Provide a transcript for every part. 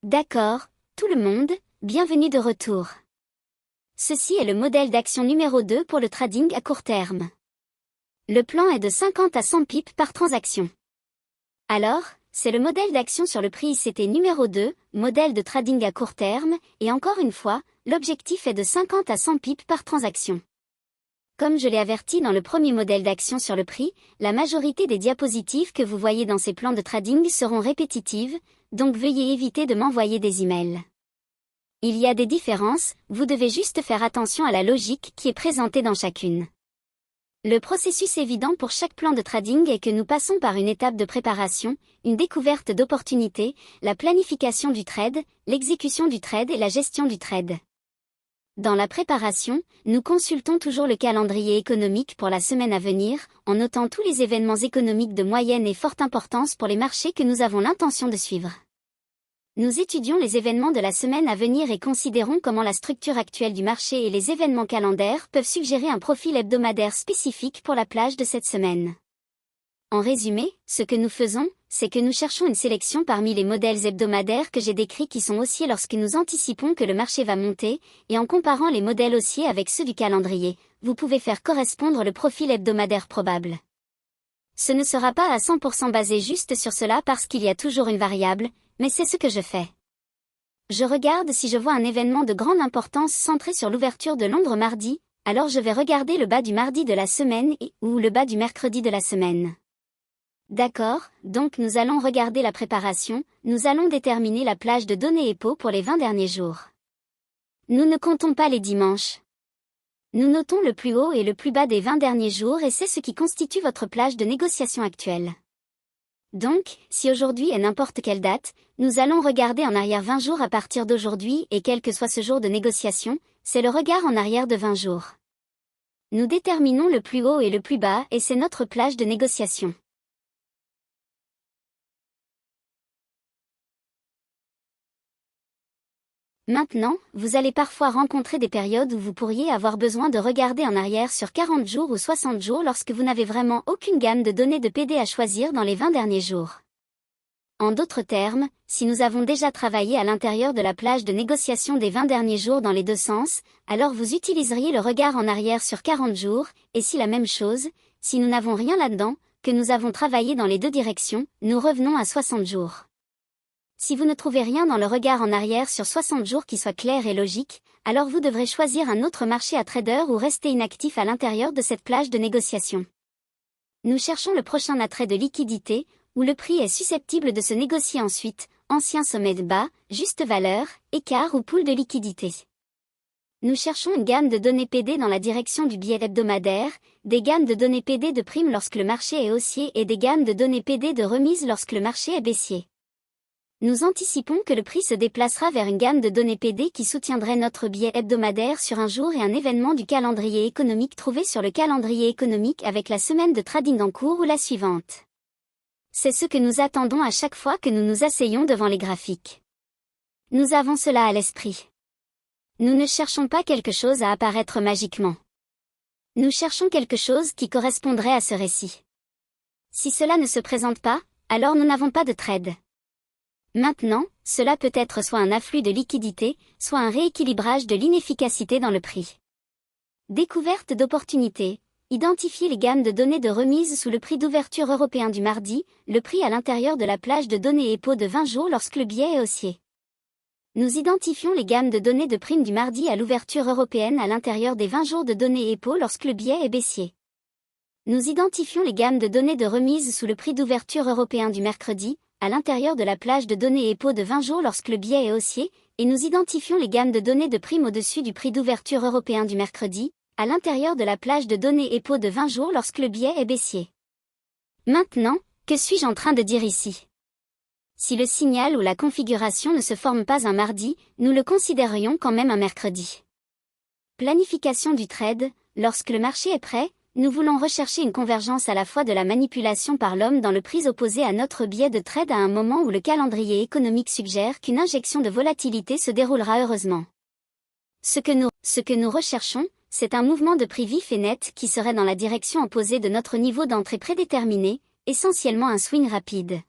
D'accord, tout le monde, bienvenue de retour. Ceci est le modèle d'action numéro 2 pour le trading à court terme. Le plan est de 50 à 100 pips par transaction. Alors, c'est le modèle d'action sur le prix ICT numéro 2, modèle de trading à court terme, et encore une fois, l'objectif est de 50 à 100 pips par transaction. Comme je l'ai averti dans le premier modèle d'action sur le prix, la majorité des diapositives que vous voyez dans ces plans de trading seront répétitives, donc veuillez éviter de m'envoyer des emails. Il y a des différences, vous devez juste faire attention à la logique qui est présentée dans chacune. Le processus évident pour chaque plan de trading est que nous passons par une étape de préparation, une découverte d'opportunités, la planification du trade, l'exécution du trade et la gestion du trade. Dans la préparation, nous consultons toujours le calendrier économique pour la semaine à venir, en notant tous les événements économiques de moyenne et forte importance pour les marchés que nous avons l'intention de suivre. Nous étudions les événements de la semaine à venir et considérons comment la structure actuelle du marché et les événements calendaires peuvent suggérer un profil hebdomadaire spécifique pour la plage de cette semaine. En résumé, ce que nous faisons, c'est que nous cherchons une sélection parmi les modèles hebdomadaires que j'ai décrits qui sont haussiers lorsque nous anticipons que le marché va monter, et en comparant les modèles haussiers avec ceux du calendrier, vous pouvez faire correspondre le profil hebdomadaire probable. Ce ne sera pas à 100% basé juste sur cela parce qu'il y a toujours une variable, mais c'est ce que je fais. Je regarde si je vois un événement de grande importance centré sur l'ouverture de Londres mardi, alors je vais regarder le bas du mardi de la semaine ou le bas du mercredi de la semaine. D'accord, donc nous allons regarder la préparation, nous allons déterminer la plage de données EPO pour les 20 derniers jours. Nous ne comptons pas les dimanches. Nous notons le plus haut et le plus bas des 20 derniers jours et c'est ce qui constitue votre plage de négociation actuelle. Donc, si aujourd'hui est n'importe quelle date, nous allons regarder en arrière 20 jours à partir d'aujourd'hui et quel que soit ce jour de négociation, c'est le regard en arrière de 20 jours. Nous déterminons le plus haut et le plus bas et c'est notre plage de négociation. Maintenant, vous allez parfois rencontrer des périodes où vous pourriez avoir besoin de regarder en arrière sur 40 jours ou 60 jours lorsque vous n'avez vraiment aucune gamme de données de PD à choisir dans les 20 derniers jours. En d'autres termes, si nous avons déjà travaillé à l'intérieur de la plage de négociation des 20 derniers jours dans les deux sens, alors vous utiliseriez le regard en arrière sur 40 jours, et si la même chose, si nous n'avons rien là-dedans, que nous avons travaillé dans les deux directions, nous revenons à 60 jours. Si vous ne trouvez rien dans le regard en arrière sur 60 jours qui soit clair et logique, alors vous devrez choisir un autre marché à trader ou rester inactif à l'intérieur de cette plage de négociation. Nous cherchons le prochain attrait de liquidité, où le prix est susceptible de se négocier ensuite, ancien sommet de bas, juste valeur, écart ou pool de liquidité. Nous cherchons une gamme de données PD dans la direction du biais hebdomadaire, des gammes de données PD de prime lorsque le marché est haussier et des gammes de données PD de remise lorsque le marché est baissier. Nous anticipons que le prix se déplacera vers une gamme de données PD qui soutiendrait notre biais hebdomadaire sur un jour et un événement du calendrier économique trouvé sur le calendrier économique avec la semaine de trading en cours ou la suivante. C'est ce que nous attendons à chaque fois que nous nous asseyons devant les graphiques. Nous avons cela à l'esprit. Nous ne cherchons pas quelque chose à apparaître magiquement. Nous cherchons quelque chose qui correspondrait à ce récit. Si cela ne se présente pas, alors nous n'avons pas de trade. Maintenant, cela peut être soit un afflux de liquidité, soit un rééquilibrage de l'inefficacité dans le prix. Découverte d'opportunités. Identifier les gammes de données de remise sous le prix d'ouverture européen du mardi, le prix à l'intérieur de la plage de données EPO de 20 jours lorsque le biais est haussier. Nous identifions les gammes de données de prime du mardi à l'ouverture européenne à l'intérieur des 20 jours de données EPO lorsque le biais est baissier. Nous identifions les gammes de données de remise sous le prix d'ouverture européen du mercredi, à l'intérieur de la plage de données EPO de 20 jours lorsque le biais est haussier, et nous identifions les gammes de données de prime au-dessus du prix d'ouverture européen du mercredi, à l'intérieur de la plage de données EPO de 20 jours lorsque le biais est baissier. Maintenant, que suis-je en train de dire ici? Si le signal ou la configuration ne se forme pas un mardi, nous le considérerions quand même un mercredi. Planification du trade. Lorsque le marché est prêt, nous voulons rechercher une convergence à la fois de la manipulation par l'homme dans le prix opposé à notre biais de trade à un moment où le calendrier économique suggère qu'une injection de volatilité se déroulera heureusement. Ce que nous recherchons, c'est un mouvement de prix vif et net qui serait dans la direction opposée de notre niveau d'entrée prédéterminé, essentiellement un swing rapide.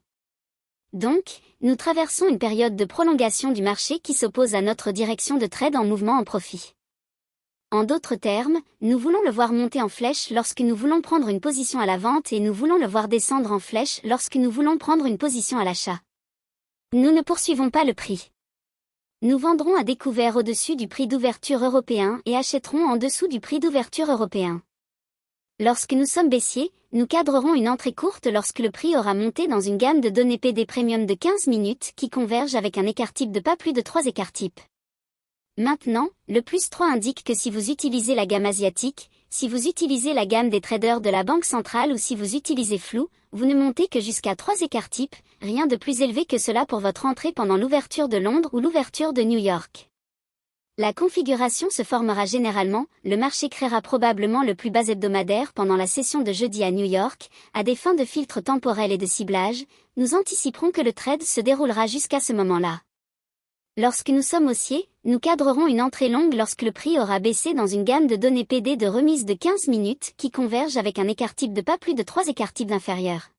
Donc, nous traversons une période de prolongation du marché qui s'oppose à notre direction de trade en mouvement en profit. En d'autres termes, nous voulons le voir monter en flèche lorsque nous voulons prendre une position à la vente et nous voulons le voir descendre en flèche lorsque nous voulons prendre une position à l'achat. Nous ne poursuivons pas le prix. Nous vendrons à découvert au-dessus du prix d'ouverture européen et achèterons en dessous du prix d'ouverture européen. Lorsque nous sommes baissiers, nous cadrerons une entrée courte lorsque le prix aura monté dans une gamme de données PD Premium de 15 minutes qui convergent avec un écart type de pas plus de 3 écarts types. Maintenant, le +3 indique que si vous utilisez la gamme asiatique, si vous utilisez la gamme des traders de la Banque centrale ou si vous utilisez flou, vous ne montez que jusqu'à 3 écarts types, rien de plus élevé que cela pour votre entrée pendant l'ouverture de Londres ou l'ouverture de New York. La configuration se formera généralement, le marché créera probablement le plus bas hebdomadaire pendant la session de jeudi à New York, à des fins de filtre temporel et de ciblage, nous anticiperons que le trade se déroulera jusqu'à ce moment-là. Lorsque nous sommes haussiers, nous cadrerons une entrée longue lorsque le prix aura baissé dans une gamme de données PD de remise de 15 minutes qui convergent avec un écart type de pas plus de 3 écarts types inférieurs.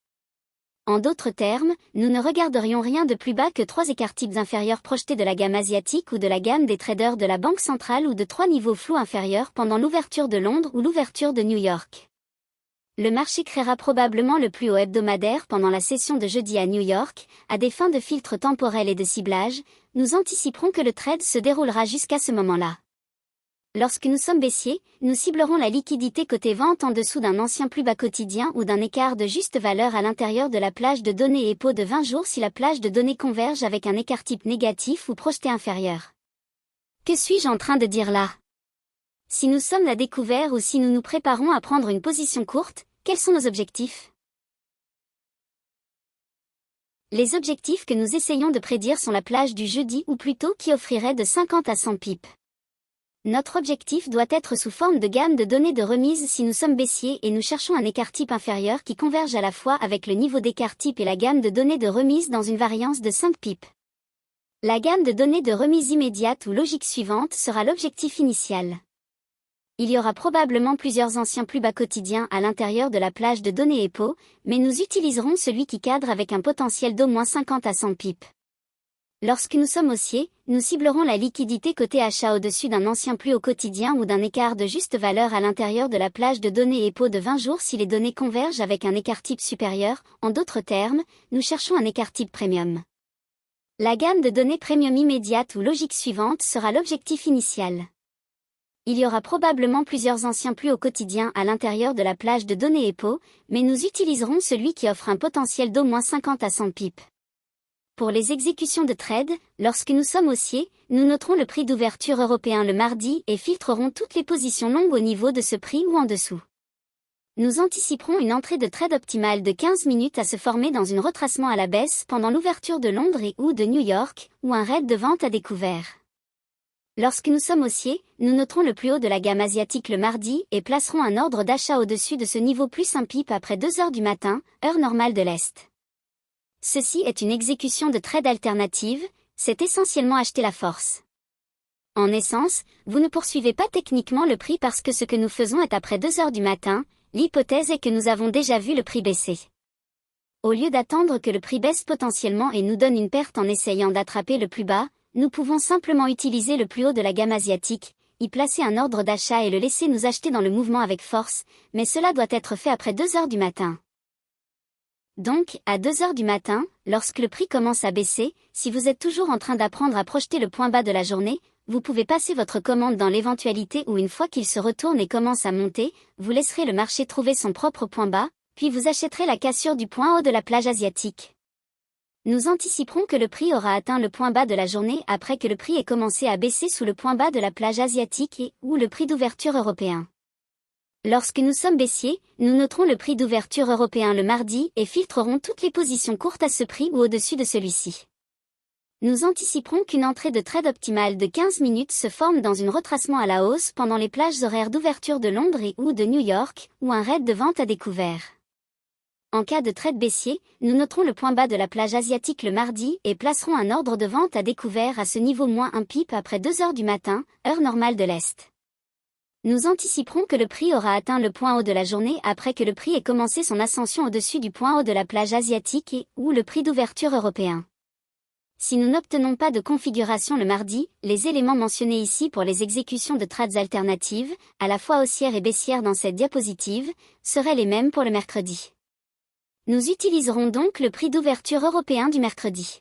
En d'autres termes, nous ne regarderions rien de plus bas que 3 écarts types inférieurs projetés de la gamme asiatique ou de la gamme des traders de la Banque centrale ou de 3 niveaux flous inférieurs pendant l'ouverture de Londres ou l'ouverture de New York. Le marché créera probablement le plus haut hebdomadaire pendant la session de jeudi à New York, à des fins de filtre temporel et de ciblage, nous anticiperons que le trade se déroulera jusqu'à ce moment-là. Lorsque nous sommes baissiers, nous ciblerons la liquidité côté vente en dessous d'un ancien plus bas quotidien ou d'un écart de juste valeur à l'intérieur de la plage de données EPO de 20 jours si la plage de données converge avec un écart type négatif ou projeté inférieur. Que suis-je en train de dire là? Si nous sommes à découvert ou si nous nous préparons à prendre une position courte, quels sont nos objectifs? Les objectifs que nous essayons de prédire sont la plage du jeudi ou plutôt qui offrirait de 50 à 100 pips. Notre objectif doit être sous forme de gamme de données de remise si nous sommes baissiers et nous cherchons un écart type inférieur qui converge à la fois avec le niveau d'écart type et la gamme de données de remise dans une variance de 5 pips. La gamme de données de remise immédiate ou logique suivante sera l'objectif initial. Il y aura probablement plusieurs anciens plus bas quotidiens à l'intérieur de la plage de données EPO, mais nous utiliserons celui qui cadre avec un potentiel d'au moins 50 à 100 pips. Lorsque nous sommes haussiers, nous ciblerons la liquidité côté achat au-dessus d'un ancien plus haut quotidien ou d'un écart de juste valeur à l'intérieur de la plage de données EPO de 20 jours si les données convergent avec un écart type supérieur, en d'autres termes, nous cherchons un écart type premium. La gamme de données premium immédiate ou logique suivante sera l'objectif initial. Il y aura probablement plusieurs anciens plus hauts quotidiens à l'intérieur de la plage de données EPO, mais nous utiliserons celui qui offre un potentiel d'au moins 50 à 100 pips. Pour les exécutions de trade, lorsque nous sommes haussiers, nous noterons le prix d'ouverture européen le mardi et filtrerons toutes les positions longues au niveau de ce prix ou en dessous. Nous anticiperons une entrée de trade optimale de 15 minutes à se former dans un retracement à la baisse pendant l'ouverture de Londres et ou de New York, ou un raid de vente à découvert. Lorsque nous sommes haussiers, nous noterons le plus haut de la gamme asiatique le mardi et placerons un ordre d'achat au-dessus de ce niveau plus un pip après 2 heures du matin, heure normale de l'Est. Ceci est une exécution de trade alternative, c'est essentiellement acheter la force. En essence, vous ne poursuivez pas techniquement le prix parce que ce que nous faisons est après 2 heures du matin, l'hypothèse est que nous avons déjà vu le prix baisser. Au lieu d'attendre que le prix baisse potentiellement et nous donne une perte en essayant d'attraper le plus bas, nous pouvons simplement utiliser le plus haut de la gamme asiatique, y placer un ordre d'achat et le laisser nous acheter dans le mouvement avec force, mais cela doit être fait après 2 heures du matin. Donc, à 2 heures du matin, lorsque le prix commence à baisser, si vous êtes toujours en train d'apprendre à projeter le point bas de la journée, vous pouvez passer votre commande dans l'éventualité où une fois qu'il se retourne et commence à monter, vous laisserez le marché trouver son propre point bas, puis vous achèterez la cassure du point haut de la plage asiatique. Nous anticiperons que le prix aura atteint le point bas de la journée après que le prix ait commencé à baisser sous le point bas de la plage asiatique et ou le prix d'ouverture européen. Lorsque nous sommes baissiers, nous noterons le prix d'ouverture européen le mardi et filtrerons toutes les positions courtes à ce prix ou au-dessus de celui-ci. Nous anticiperons qu'une entrée de trade optimale de 15 minutes se forme dans un retracement à la hausse pendant les plages horaires d'ouverture de Londres et ou de New York, ou un raid de vente à découvert. En cas de trade baissier, nous noterons le point bas de la plage asiatique le mardi et placerons un ordre de vente à découvert à ce niveau moins un pip après 2 heures du matin, heure normale de l'Est. Nous anticiperons que le prix aura atteint le point haut de la journée après que le prix ait commencé son ascension au-dessus du point haut de la plage asiatique ou le prix d'ouverture européen. Si nous n'obtenons pas de configuration le mardi, les éléments mentionnés ici pour les exécutions de trades alternatives, à la fois haussières et baissières dans cette diapositive, seraient les mêmes pour le mercredi. Nous utiliserons donc le prix d'ouverture européen du mercredi.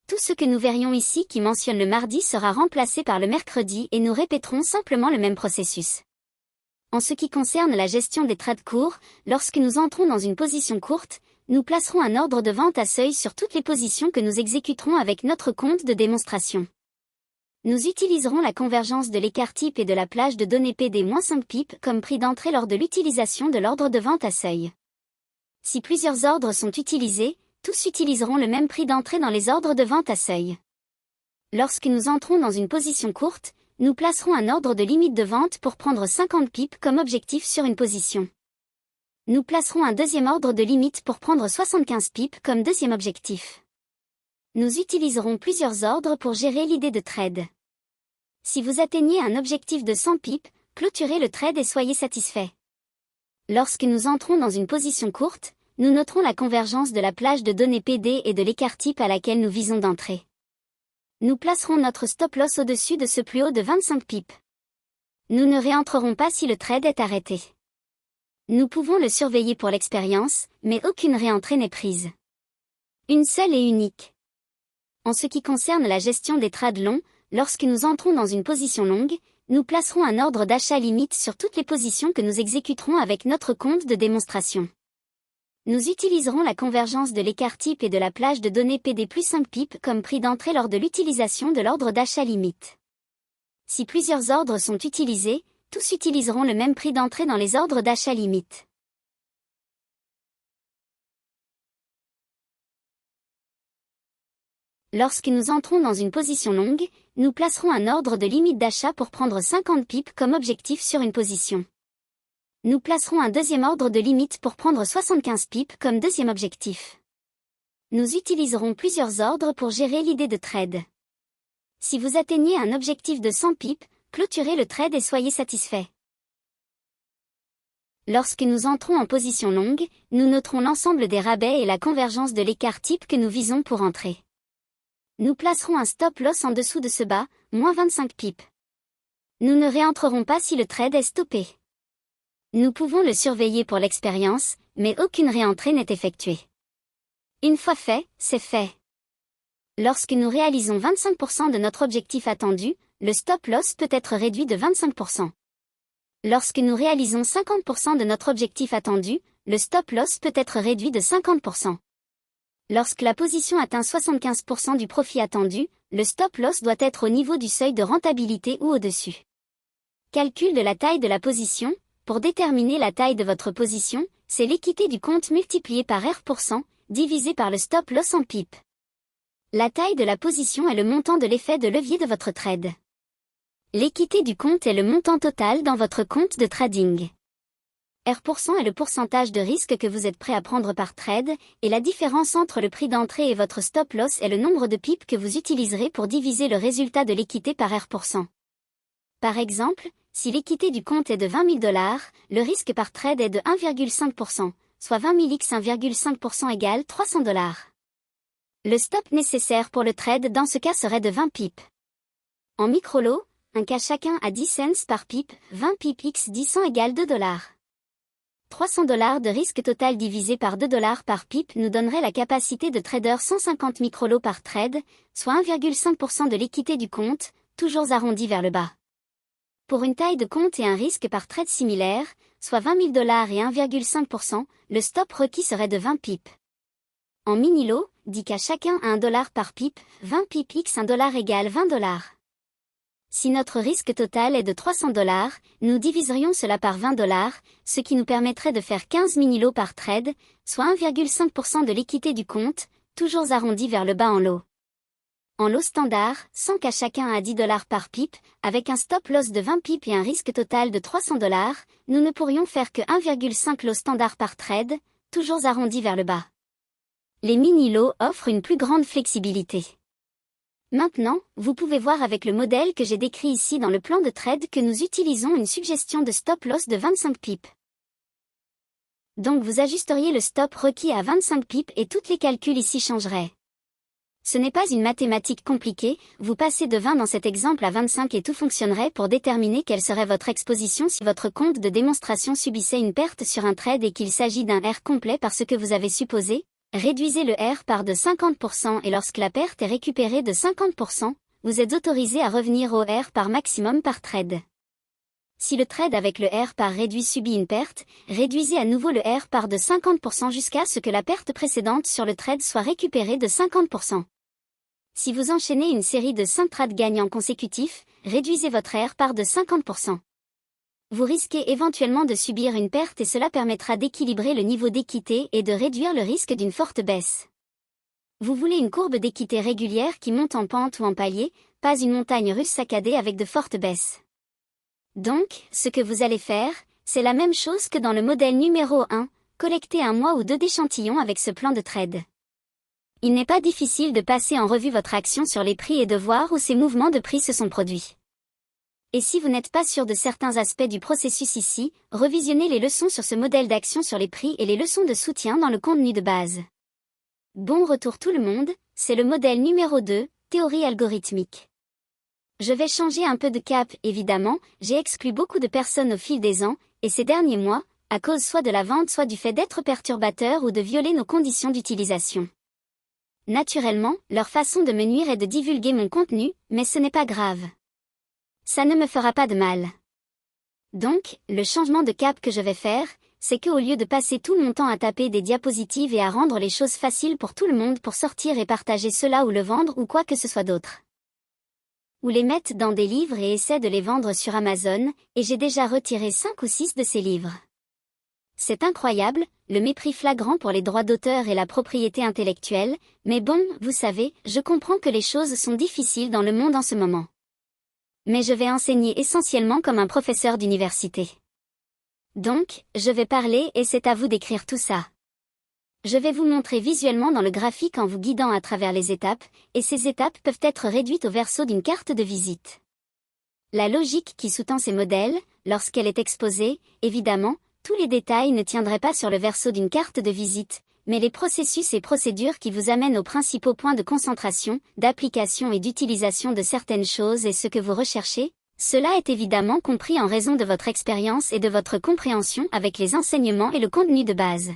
Tout ce que nous verrions ici qui mentionne le mardi sera remplacé par le mercredi et nous répéterons simplement le même processus. En ce qui concerne la gestion des trades courts, lorsque nous entrons dans une position courte, nous placerons un ordre de vente à seuil sur toutes les positions que nous exécuterons avec notre compte de démonstration. Nous utiliserons la convergence de l'écart type et de la plage de données PD-5 pips comme prix d'entrée lors de l'utilisation de l'ordre de vente à seuil. Si plusieurs ordres sont utilisés, tous utiliseront le même prix d'entrée dans les ordres de vente à seuil. Lorsque nous entrons dans une position courte, nous placerons un ordre de limite de vente pour prendre 50 pips comme objectif sur une position. Nous placerons un deuxième ordre de limite pour prendre 75 pips comme deuxième objectif. Nous utiliserons plusieurs ordres pour gérer l'idée de trade. Si vous atteignez un objectif de 100 pips, clôturez le trade et soyez satisfait. Lorsque nous entrons dans une position courte, nous noterons la convergence de la plage de données PD et de l'écart type à laquelle nous visons d'entrer. Nous placerons notre stop loss au-dessus de ce plus haut de 25 pips. Nous ne réentrerons pas si le trade est arrêté. Nous pouvons le surveiller pour l'expérience, mais aucune réentrée n'est prise. Une seule et unique. En ce qui concerne la gestion des trades longs, lorsque nous entrons dans une position longue, nous placerons un ordre d'achat limite sur toutes les positions que nous exécuterons avec notre compte de démonstration. Nous utiliserons la convergence de l'écart type et de la plage de données PD+5 pips comme prix d'entrée lors de l'utilisation de l'ordre d'achat limite. Si plusieurs ordres sont utilisés, tous utiliseront le même prix d'entrée dans les ordres d'achat limite. Lorsque nous entrons dans une position longue, nous placerons un ordre de limite d'achat pour prendre 50 pips comme objectif sur une position. Nous placerons un deuxième ordre de limite pour prendre 75 pips comme deuxième objectif. Nous utiliserons plusieurs ordres pour gérer l'idée de trade. Si vous atteignez un objectif de 100 pips, clôturez le trade et soyez satisfait. Lorsque nous entrons en position longue, nous noterons l'ensemble des rabais et la convergence de l'écart type que nous visons pour entrer. Nous placerons un stop loss en dessous de ce bas, moins 25 pips. Nous ne réentrerons pas si le trade est stoppé. Nous pouvons le surveiller pour l'expérience, mais aucune réentrée n'est effectuée. Une fois fait, c'est fait. Lorsque nous réalisons 25% de notre objectif attendu, le stop loss peut être réduit de 25%. Lorsque nous réalisons 50% de notre objectif attendu, le stop loss peut être réduit de 50%. Lorsque la position atteint 75% du profit attendu, le stop loss doit être au niveau du seuil de rentabilité ou au-dessus. Calcul de la taille de la position. Pour déterminer la taille de votre position, c'est l'équité du compte multiplié par R%, divisé par le stop loss en pips. La taille de la position est le montant de l'effet de levier de votre trade. L'équité du compte est le montant total dans votre compte de trading. R% est le pourcentage de risque que vous êtes prêt à prendre par trade, et la différence entre le prix d'entrée et votre stop loss est le nombre de pips que vous utiliserez pour diviser le résultat de l'équité par R%. Par exemple, si l'équité du compte est de 20 000 $, le risque par trade est de 1,5%, soit 20 000 x 1,5% égale 300 $. Le stop nécessaire pour le trade dans ce cas serait de 20 pips. En micro-lot, un cas chacun à 10 cents par pip, 20 pips x 10 cents égale 2 $. 300 $ de risque total divisé par 2 $ par pip nous donnerait la capacité de trader 150 microlots par trade, soit 1,5% de l'équité du compte, toujours arrondi vers le bas. Pour une taille de compte et un risque par trade similaire, soit 20 000 $ et 1,5%, le stop requis serait de 20 pips. En mini-lot, 10 cas chacun à 1 $ par pip, 20 pips x 1 $ égale 20 $. Si notre risque total est de 300 $, nous diviserions cela par 20 $, ce qui nous permettrait de faire 15 mini-lots par trade, soit 1,5% de l'équité du compte, toujours arrondi vers le bas en lot. En lot standard, 100 cas chacun à 10 $ par pip, avec un stop loss de 20 pips et un risque total de 300 $, nous ne pourrions faire que 1,5 lot standard par trade, toujours arrondi vers le bas. Les mini-lots offrent une plus grande flexibilité. Maintenant, vous pouvez voir avec le modèle que j'ai décrit ici dans le plan de trade que nous utilisons une suggestion de stop loss de 25 pips. Donc vous ajusteriez le stop requis à 25 pips et tous les calculs ici changeraient. Ce n'est pas une mathématique compliquée, vous passez de 20 dans cet exemple à 25 et tout fonctionnerait pour déterminer quelle serait votre exposition si votre compte de démonstration subissait une perte sur un trade et qu'il s'agit d'un R complet par ce que vous avez supposé. Réduisez le R par de 50% et lorsque la perte est récupérée de 50%, vous êtes autorisé à revenir au R par maximum par trade. Si le trade avec le R par réduit subit une perte, réduisez à nouveau le R par de 50% jusqu'à ce que la perte précédente sur le trade soit récupérée de 50%. Si vous enchaînez une série de 5 trades gagnants consécutifs, réduisez votre R par de 50%. Vous risquez éventuellement de subir une perte et cela permettra d'équilibrer le niveau d'équité et de réduire le risque d'une forte baisse. Vous voulez une courbe d'équité régulière qui monte en pente ou en palier, pas une montagne russe saccadée avec de fortes baisses. Donc, ce que vous allez faire, c'est la même chose que dans le modèle numéro 1, collecter un mois ou deux d'échantillons avec ce plan de trade. Il n'est pas difficile de passer en revue votre action sur les prix et de voir où ces mouvements de prix se sont produits. Et si vous n'êtes pas sûr de certains aspects du processus ici, revisionnez les leçons sur ce modèle d'action sur les prix et les leçons de soutien dans le contenu de base. Bon retour tout le monde, c'est le modèle numéro 2, théorie algorithmique. Je vais changer un peu de cap, évidemment, j'ai exclu beaucoup de personnes au fil des ans, et ces derniers mois, à cause soit de la vente soit du fait d'être perturbateurs ou de violer nos conditions d'utilisation. Naturellement, leur façon de me nuire est de divulguer mon contenu, mais ce n'est pas grave. Ça ne me fera pas de mal. Donc, le changement de cap que je vais faire, c'est qu'au lieu de passer tout mon temps à taper des diapositives et à rendre les choses faciles pour tout le monde pour sortir et partager cela ou le vendre ou quoi que ce soit d'autre. Ou les mettre dans des livres et essaie de les vendre sur Amazon, et j'ai déjà retiré 5 ou 6 de ces livres. C'est incroyable, le mépris flagrant pour les droits d'auteur et la propriété intellectuelle, mais bon, vous savez, je comprends que les choses sont difficiles dans le monde en ce moment. Mais je vais enseigner essentiellement comme un professeur d'université. Donc, je vais parler et c'est à vous d'écrire tout ça. Je vais vous montrer visuellement dans le graphique en vous guidant à travers les étapes, et ces étapes peuvent être réduites au verso d'une carte de visite. La logique qui sous-tend ces modèles, lorsqu'elle est exposée, évidemment, tous les détails ne tiendraient pas sur le verso d'une carte de visite, mais les processus et procédures qui vous amènent aux principaux points de concentration, d'application et d'utilisation de certaines choses et ce que vous recherchez, cela est évidemment compris en raison de votre expérience et de votre compréhension avec les enseignements et le contenu de base.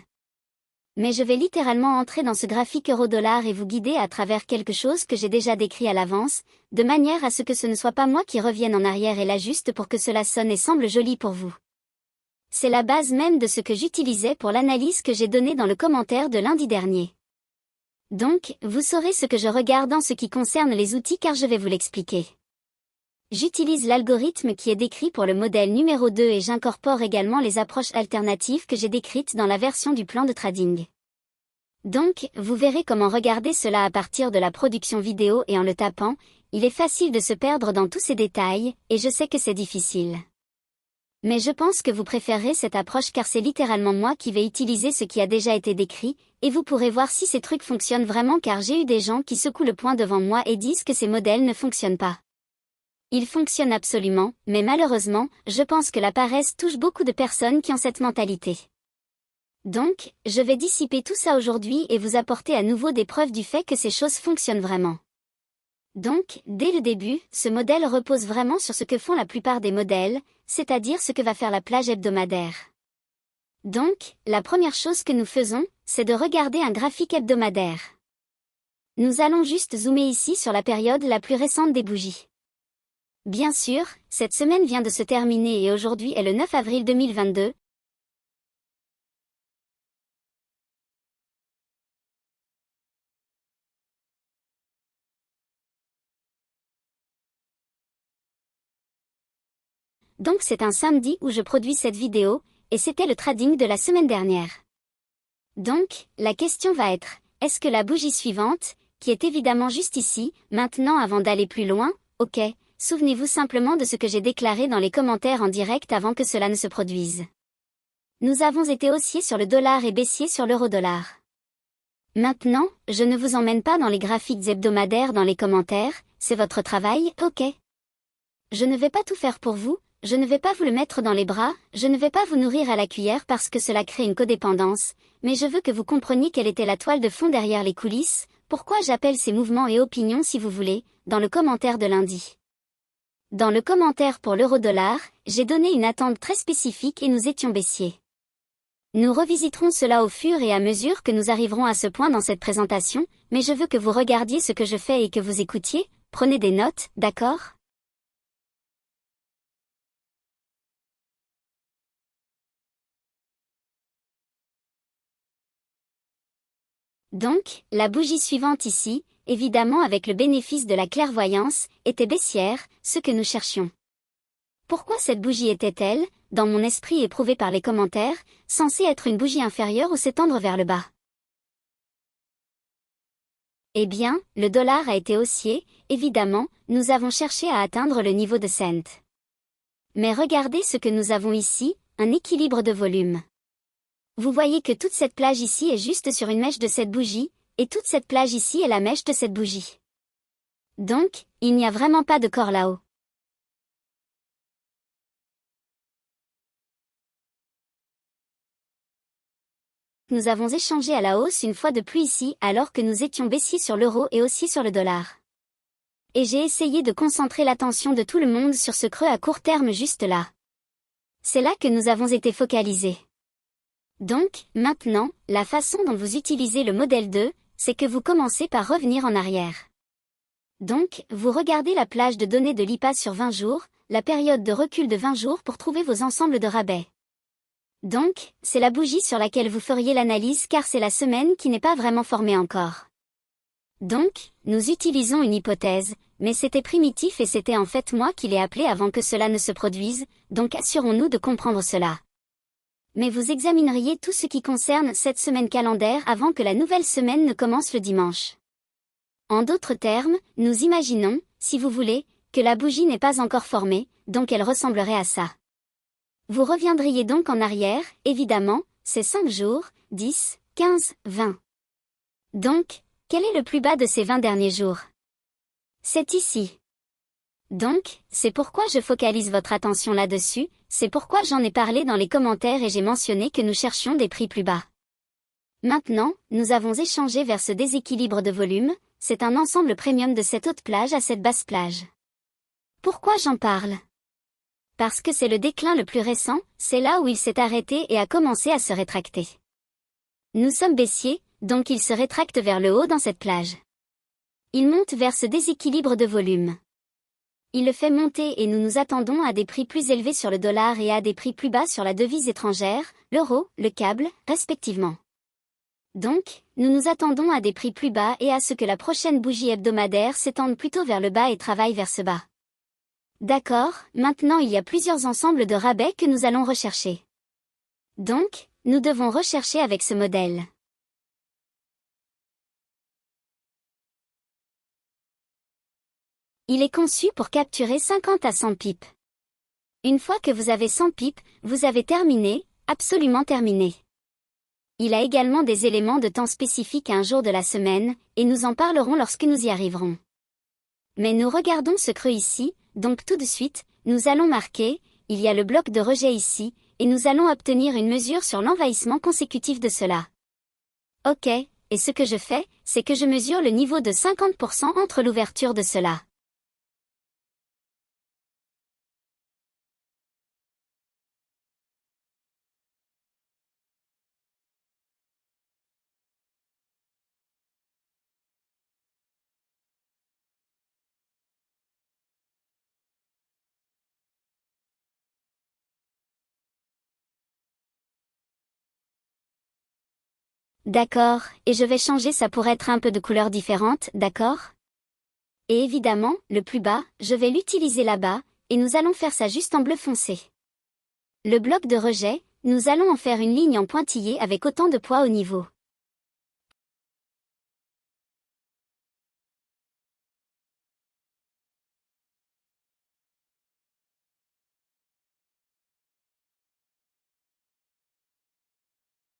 Mais je vais littéralement entrer dans ce graphique euro-dollar et vous guider à travers quelque chose que j'ai déjà décrit à l'avance, de manière à ce que ce ne soit pas moi qui revienne en arrière et l'ajuste pour que cela sonne et semble joli pour vous. C'est la base même de ce que j'utilisais pour l'analyse que j'ai donnée dans le commentaire de lundi dernier. Donc, vous saurez ce que je regarde en ce qui concerne les outils car je vais vous l'expliquer. J'utilise l'algorithme qui est décrit pour le modèle numéro 2 et j'incorpore également les approches alternatives que j'ai décrites dans la version du plan de trading. Donc, vous verrez comment regarder cela à partir de la production vidéo et en le tapant, il est facile de se perdre dans tous ces détails, et je sais que c'est difficile. Mais je pense que vous préférerez cette approche car c'est littéralement moi qui vais utiliser ce qui a déjà été décrit, et vous pourrez voir si ces trucs fonctionnent vraiment car j'ai eu des gens qui secouent le poing devant moi et disent que ces modèles ne fonctionnent pas. Ils fonctionnent absolument, mais malheureusement, je pense que la paresse touche beaucoup de personnes qui ont cette mentalité. Donc, je vais dissiper tout ça aujourd'hui et vous apporter à nouveau des preuves du fait que ces choses fonctionnent vraiment. Donc, dès le début, ce modèle repose vraiment sur ce que font la plupart des modèles, c'est-à-dire ce que va faire la plage hebdomadaire. Donc, la première chose que nous faisons, c'est de regarder un graphique hebdomadaire. Nous allons juste zoomer ici sur la période la plus récente des bougies. Bien sûr, cette semaine vient de se terminer et aujourd'hui est le 9 avril 2022. Donc c'est un samedi où je produis cette vidéo, et c'était le trading de la semaine dernière. Donc, la question va être, est-ce que la bougie suivante, qui est évidemment juste ici, maintenant avant d'aller plus loin, ok, souvenez-vous simplement de ce que j'ai déclaré dans les commentaires en direct avant que cela ne se produise. Nous avons été haussiers sur le dollar et baissiers sur l'euro-dollar. Maintenant, je ne vous emmène pas dans les graphiques hebdomadaires dans les commentaires, c'est votre travail, ok. Je ne vais pas tout faire pour vous, je ne vais pas vous le mettre dans les bras, je ne vais pas vous nourrir à la cuillère parce que cela crée une codépendance, mais je veux que vous compreniez quelle était la toile de fond derrière les coulisses, pourquoi j'appelle ces mouvements et opinions si vous voulez, dans le commentaire de lundi. Dans le commentaire pour l'euro-dollar, j'ai donné une attente très spécifique et nous étions baissiers. Nous revisiterons cela au fur et à mesure que nous arriverons à ce point dans cette présentation, mais je veux que vous regardiez ce que je fais et que vous écoutiez, prenez des notes, d'accord? Donc, la bougie suivante ici, évidemment avec le bénéfice de la clairvoyance, était baissière, ce que nous cherchions. Pourquoi cette bougie était-elle, dans mon esprit éprouvé par les commentaires, censée être une bougie inférieure ou s'étendre vers le bas? Eh bien, le dollar a été haussier, évidemment, nous avons cherché à atteindre le niveau de cent. Mais regardez ce que nous avons ici, un équilibre de volume. Vous voyez que toute cette plage ici est juste sur une mèche de cette bougie, et toute cette plage ici est la mèche de cette bougie. Donc, il n'y a vraiment pas de corps là-haut. Nous avons échangé à la hausse une fois de plus ici alors que nous étions baissiers sur l'euro et aussi sur le dollar. Et j'ai essayé de concentrer l'attention de tout le monde sur ce creux à court terme juste là. C'est là que nous avons été focalisés. Donc, maintenant, la façon dont vous utilisez le modèle 2, c'est que vous commencez par revenir en arrière. Donc, vous regardez la plage de données de l'IPA sur 20 jours, la période de recul de 20 jours pour trouver vos ensembles de rabais. Donc, c'est la bougie sur laquelle vous feriez l'analyse car c'est la semaine qui n'est pas vraiment formée encore. Donc, nous utilisons une hypothèse, mais c'était primitif et c'était en fait moi qui l'ai appelé avant que cela ne se produise, donc assurons-nous de comprendre cela. Mais vous examineriez tout ce qui concerne cette semaine calendaire avant que la nouvelle semaine ne commence le dimanche. En d'autres termes, nous imaginons, si vous voulez, que la bougie n'est pas encore formée, donc elle ressemblerait à ça. Vous reviendriez donc en arrière, évidemment, c'est 5 jours, 10, 15, 20. Donc, quel est le plus bas de ces 20 derniers jours? C'est ici. Donc, c'est pourquoi je focalise votre attention là-dessus, c'est pourquoi j'en ai parlé dans les commentaires et j'ai mentionné que nous cherchions des prix plus bas. Maintenant, nous avons échangé vers ce déséquilibre de volume, c'est un ensemble premium de cette haute plage à cette basse plage. Pourquoi j'en parle? Parce que c'est le déclin le plus récent, c'est là où il s'est arrêté et a commencé à se rétracter. Nous sommes baissiers, donc il se rétracte vers le haut dans cette plage. Il monte vers ce déséquilibre de volume. Il le fait monter et nous nous attendons à des prix plus élevés sur le dollar et à des prix plus bas sur la devise étrangère, l'euro, le câble, respectivement. Donc, nous nous attendons à des prix plus bas et à ce que la prochaine bougie hebdomadaire s'étende plutôt vers le bas et travaille vers ce bas. D'accord, maintenant il y a plusieurs ensembles de rabais que nous allons rechercher. Donc, nous devons rechercher avec ce modèle. Il est conçu pour capturer 50 à 100 pips. Une fois que vous avez 100 pips, vous avez terminé, absolument terminé. Il a également des éléments de temps spécifiques à un jour de la semaine, et nous en parlerons lorsque nous y arriverons. Mais nous regardons ce creux ici, donc tout de suite, nous allons marquer, il y a le bloc de rejet ici, et nous allons obtenir une mesure sur l'envahissement consécutif de cela. Ok, et ce que je fais, c'est que je mesure le niveau de 50% entre l'ouverture de cela. D'accord, et je vais changer ça pour être un peu de couleur différente, d'accord? Et évidemment, le plus bas, je vais l'utiliser là-bas, et nous allons faire ça juste en bleu foncé. Le bloc de rejet, nous allons en faire une ligne en pointillé avec autant de poids au niveau.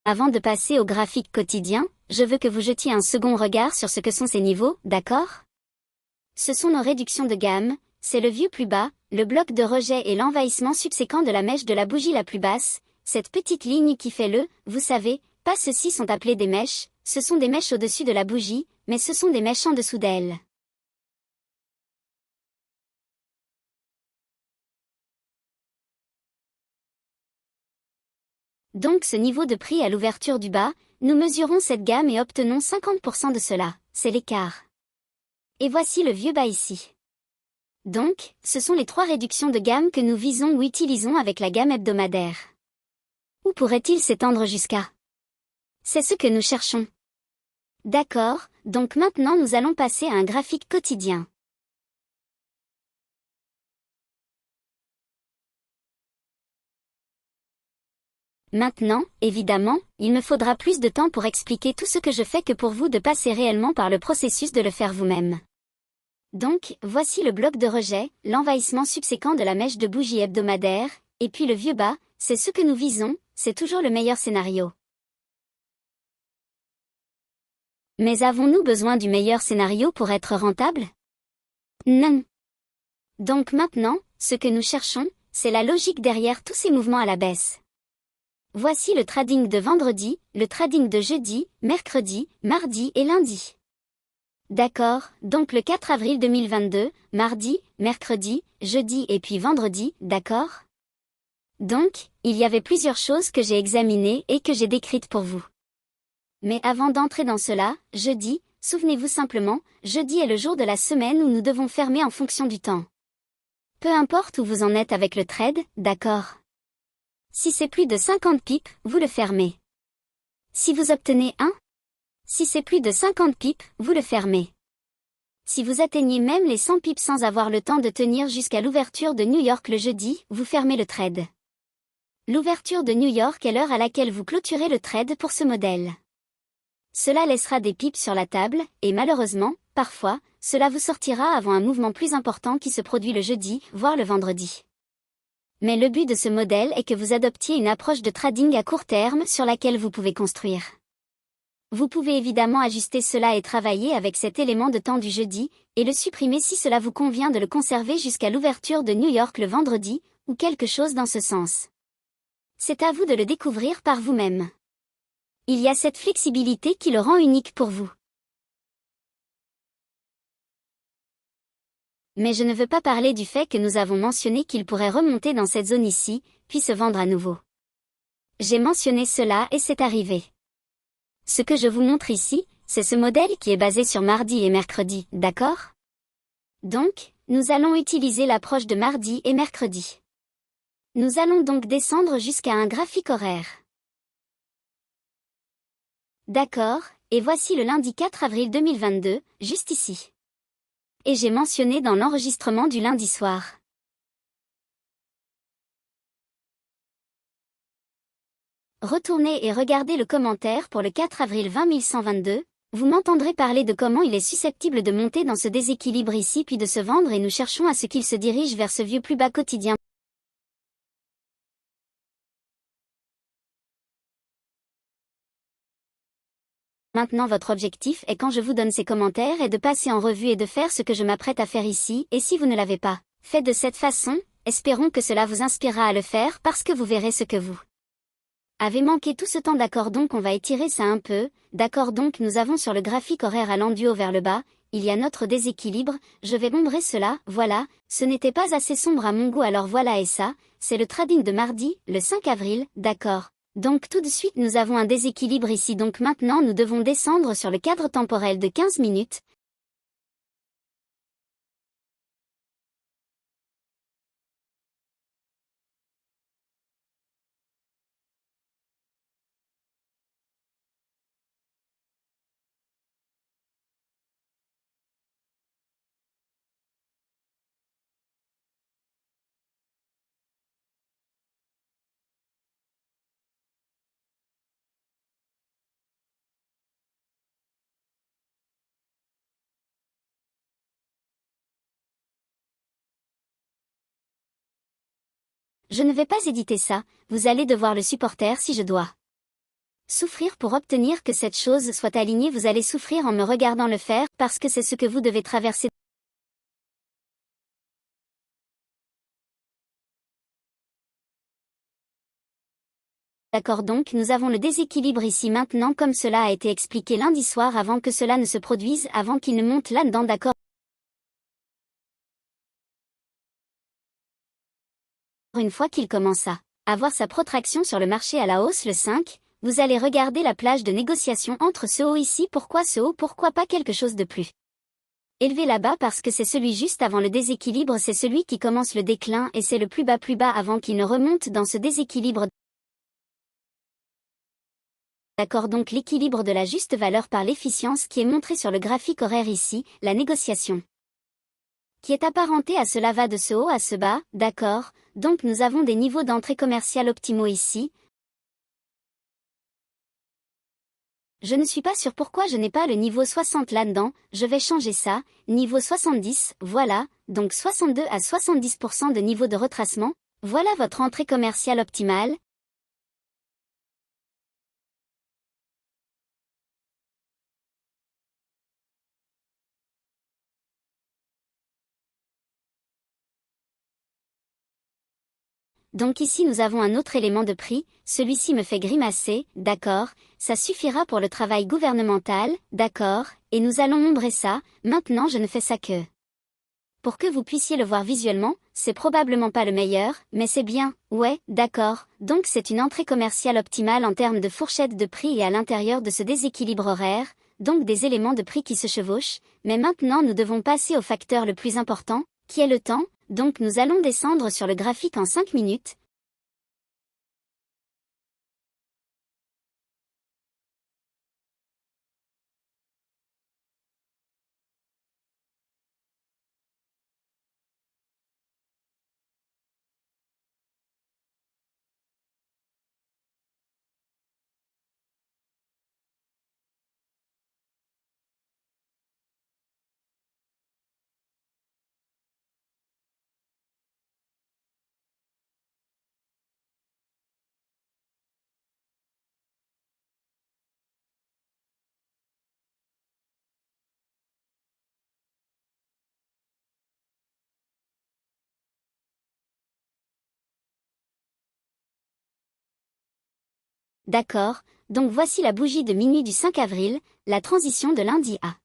Avant de passer au graphique quotidien, je veux que vous jetiez un second regard sur ce que sont ces niveaux, d'accord? Ce sont nos réductions de gamme, c'est le vieux plus bas, le bloc de rejet et l'envahissement subséquent de la mèche de la bougie la plus basse, cette petite ligne qui fait vous savez, pas ceux-ci sont appelés des mèches, ce sont des mèches au-dessus de la bougie, mais ce sont des mèches en dessous d'elle. Donc ce niveau de prix à l'ouverture du bas, nous mesurons cette gamme et obtenons 50% de cela, c'est l'écart. Et voici le vieux bas ici. Donc, ce sont les 3 réductions de gamme que nous visons ou utilisons avec la gamme hebdomadaire. Où pourrait-il s'étendre jusqu'à? C'est ce que nous cherchons. D'accord, donc maintenant nous allons passer à un graphique quotidien. Maintenant, évidemment, il me faudra plus de temps pour expliquer tout ce que je fais que pour vous de passer réellement par le processus de le faire vous-même. Donc, voici le bloc de rejet, l'envahissement subséquent de la mèche de bougie hebdomadaire, et puis le vieux bas, c'est ce que nous visons, c'est toujours le meilleur scénario. Mais avons-nous besoin du meilleur scénario pour être rentable? Non. Donc maintenant, ce que nous cherchons, c'est la logique derrière tous ces mouvements à la baisse. Voici le trading de vendredi, le trading de jeudi, mercredi, mardi et lundi. D'accord, donc le 4 avril 2022, mardi, mercredi, jeudi et puis vendredi, d'accord? Donc, il y avait plusieurs choses que j'ai examinées et que j'ai décrites pour vous. Mais avant d'entrer dans cela, jeudi, souvenez-vous simplement, jeudi est le jour de la semaine où nous devons fermer en fonction du temps. Peu importe où vous en êtes avec le trade, d'accord? Si c'est plus de 50 pips, vous le fermez. Si vous obtenez 1, si c'est plus de 50 pips, vous le fermez. Si vous atteignez même les 100 pips sans avoir le temps de tenir jusqu'à l'ouverture de New York le jeudi, vous fermez le trade. L'ouverture de New York est l'heure à laquelle vous clôturez le trade pour ce modèle. Cela laissera des pips sur la table, et malheureusement, parfois, cela vous sortira avant un mouvement plus important qui se produit le jeudi, voire le vendredi. Mais le but de ce modèle est que vous adoptiez une approche de trading à court terme sur laquelle vous pouvez construire. Vous pouvez évidemment ajuster cela et travailler avec cet élément de temps du jeudi, et le supprimer si cela vous convient de le conserver jusqu'à l'ouverture de New York le vendredi, ou quelque chose dans ce sens. C'est à vous de le découvrir par vous-même. Il y a cette flexibilité qui le rend unique pour vous. Mais je ne veux pas parler du fait que nous avons mentionné qu'il pourrait remonter dans cette zone ici, puis se vendre à nouveau. J'ai mentionné cela et c'est arrivé. Ce que je vous montre ici, c'est ce modèle qui est basé sur mardi et mercredi, d'accord? Donc, nous allons utiliser l'approche de mardi et mercredi. Nous allons donc descendre jusqu'à un graphique horaire. D'accord, et voici le lundi 4 avril 2022, juste ici. Et j'ai mentionné dans l'enregistrement du lundi soir. Retournez et regardez le commentaire pour le 4 avril 20122, vous m'entendrez parler de comment il est susceptible de monter dans ce déséquilibre ici puis de se vendre et nous cherchons à ce qu'il se dirige vers ce vieux plus bas quotidien. Maintenant votre objectif est quand je vous donne ces commentaires est de passer en revue et de faire ce que je m'apprête à faire ici et si vous ne l'avez pas fait de cette façon, espérons que cela vous inspirera à le faire parce que vous verrez ce que vous avez manqué tout ce temps d'accord donc on va étirer ça un peu, d'accord donc nous avons sur le graphique horaire allant du haut vers le bas, il y a notre déséquilibre, je vais ombrer cela, voilà, ce n'était pas assez sombre à mon goût alors voilà et ça, c'est le trading de mardi, le 5 avril, d'accord. Donc tout de suite nous avons un déséquilibre ici donc maintenant nous devons descendre sur le cadre temporel de 15 minutes. Je ne vais pas éditer ça, vous allez devoir le supporter si je dois. Souffrir pour obtenir que cette chose soit alignée, vous allez souffrir en me regardant le faire, parce que c'est ce que vous devez traverser. D'accord, donc nous avons le déséquilibre ici maintenant comme cela a été expliqué lundi soir avant que cela ne se produise, avant qu'il ne monte là-dedans, d'accord. Une fois qu'il commence à avoir sa protraction sur le marché à la hausse le 5, vous allez regarder la plage de négociation entre ce haut ici. Pourquoi ce haut? Pourquoi pas quelque chose de plus élevé là-bas? Parce que c'est celui juste avant le déséquilibre, c'est celui qui commence le déclin et c'est le plus bas avant qu'il ne remonte dans ce déséquilibre. D'accord, donc l'équilibre de la juste valeur par l'efficience qui est montré sur le graphique horaire ici, la négociation qui est apparenté à cela va de ce haut à ce bas, d'accord, donc nous avons des niveaux d'entrée commerciale optimaux ici. Je ne suis pas sûr pourquoi je n'ai pas le niveau 60 là-dedans, je vais changer ça, niveau 70, voilà, donc 62 à 70% de niveau de retracement, voilà votre entrée commerciale optimale. Donc ici nous avons un autre élément de prix, celui-ci me fait grimacer, d'accord, ça suffira pour le travail gouvernemental, d'accord, et nous allons ombrer ça, maintenant je ne fais ça que pour que vous puissiez le voir visuellement, c'est probablement pas le meilleur, mais c'est bien, ouais, d'accord, donc c'est une entrée commerciale optimale en termes de fourchette de prix et à l'intérieur de ce déséquilibre horaire, donc des éléments de prix qui se chevauchent, mais maintenant nous devons passer au facteur le plus important, qui est le temps, donc nous allons descendre sur le graphique en 5 minutes. D'accord, donc voici la bougie de minuit du 5 avril, la transition de lundi à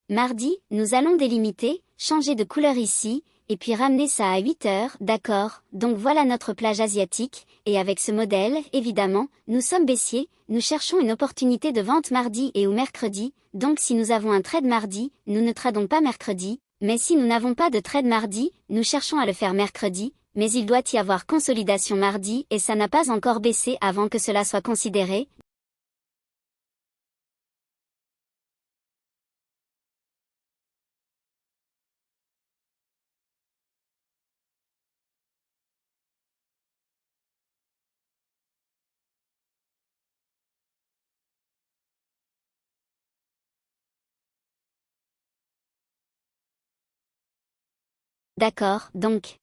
mardi, nous allons délimiter, changer de couleur ici, et puis ramener ça à 8 heures, d'accord, donc voilà notre plage asiatique, et avec ce modèle, évidemment, nous sommes baissiers, nous cherchons une opportunité de vente mardi et ou mercredi, donc si nous avons un trade mardi, nous ne tradons pas mercredi, mais si nous n'avons pas de trade mardi, nous cherchons à le faire mercredi, mais il doit y avoir consolidation mardi et ça n'a pas encore baissé avant que cela soit considéré. D'accord, donc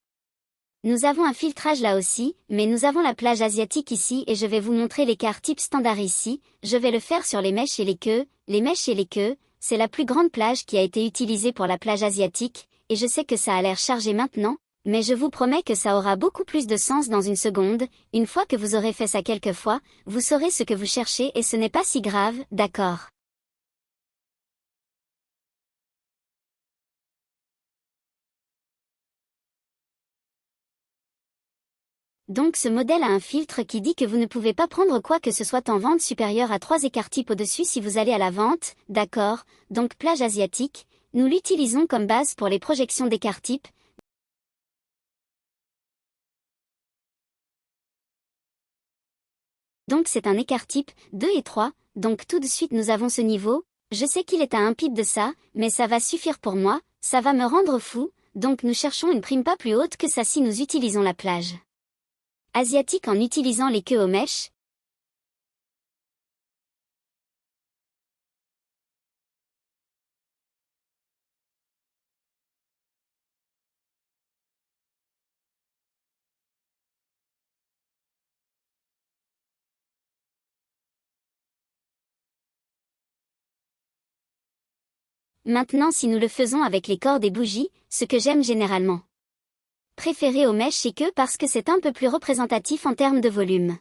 nous avons un filtrage là aussi, mais nous avons la plage asiatique ici et je vais vous montrer l'écart type standard ici, je vais le faire sur les mèches et les queues. Les mèches et les queues, c'est la plus grande plage qui a été utilisée pour la plage asiatique, et je sais que ça a l'air chargé maintenant, mais je vous promets que ça aura beaucoup plus de sens dans une seconde, une fois que vous aurez fait ça quelques fois, vous saurez ce que vous cherchez et ce n'est pas si grave, d'accord. Donc ce modèle a un filtre qui dit que vous ne pouvez pas prendre quoi que ce soit en vente supérieure à 3 écarts types au-dessus si vous allez à la vente, d'accord, donc plage asiatique, nous l'utilisons comme base pour les projections d'écart type. Donc c'est un écart type 2 et 3, donc tout de suite nous avons ce niveau, je sais qu'il est à un pip de ça, mais ça va suffire pour moi, ça va me rendre fou, donc nous cherchons une prime pas plus haute que ça si nous utilisons la plage asiatique en utilisant les queues aux mèches. Maintenant si nous le faisons avec les corps des bougies, ce que j'aime généralement préférer aux mèches c'est que parce que c'est un peu plus représentatif en termes de volume.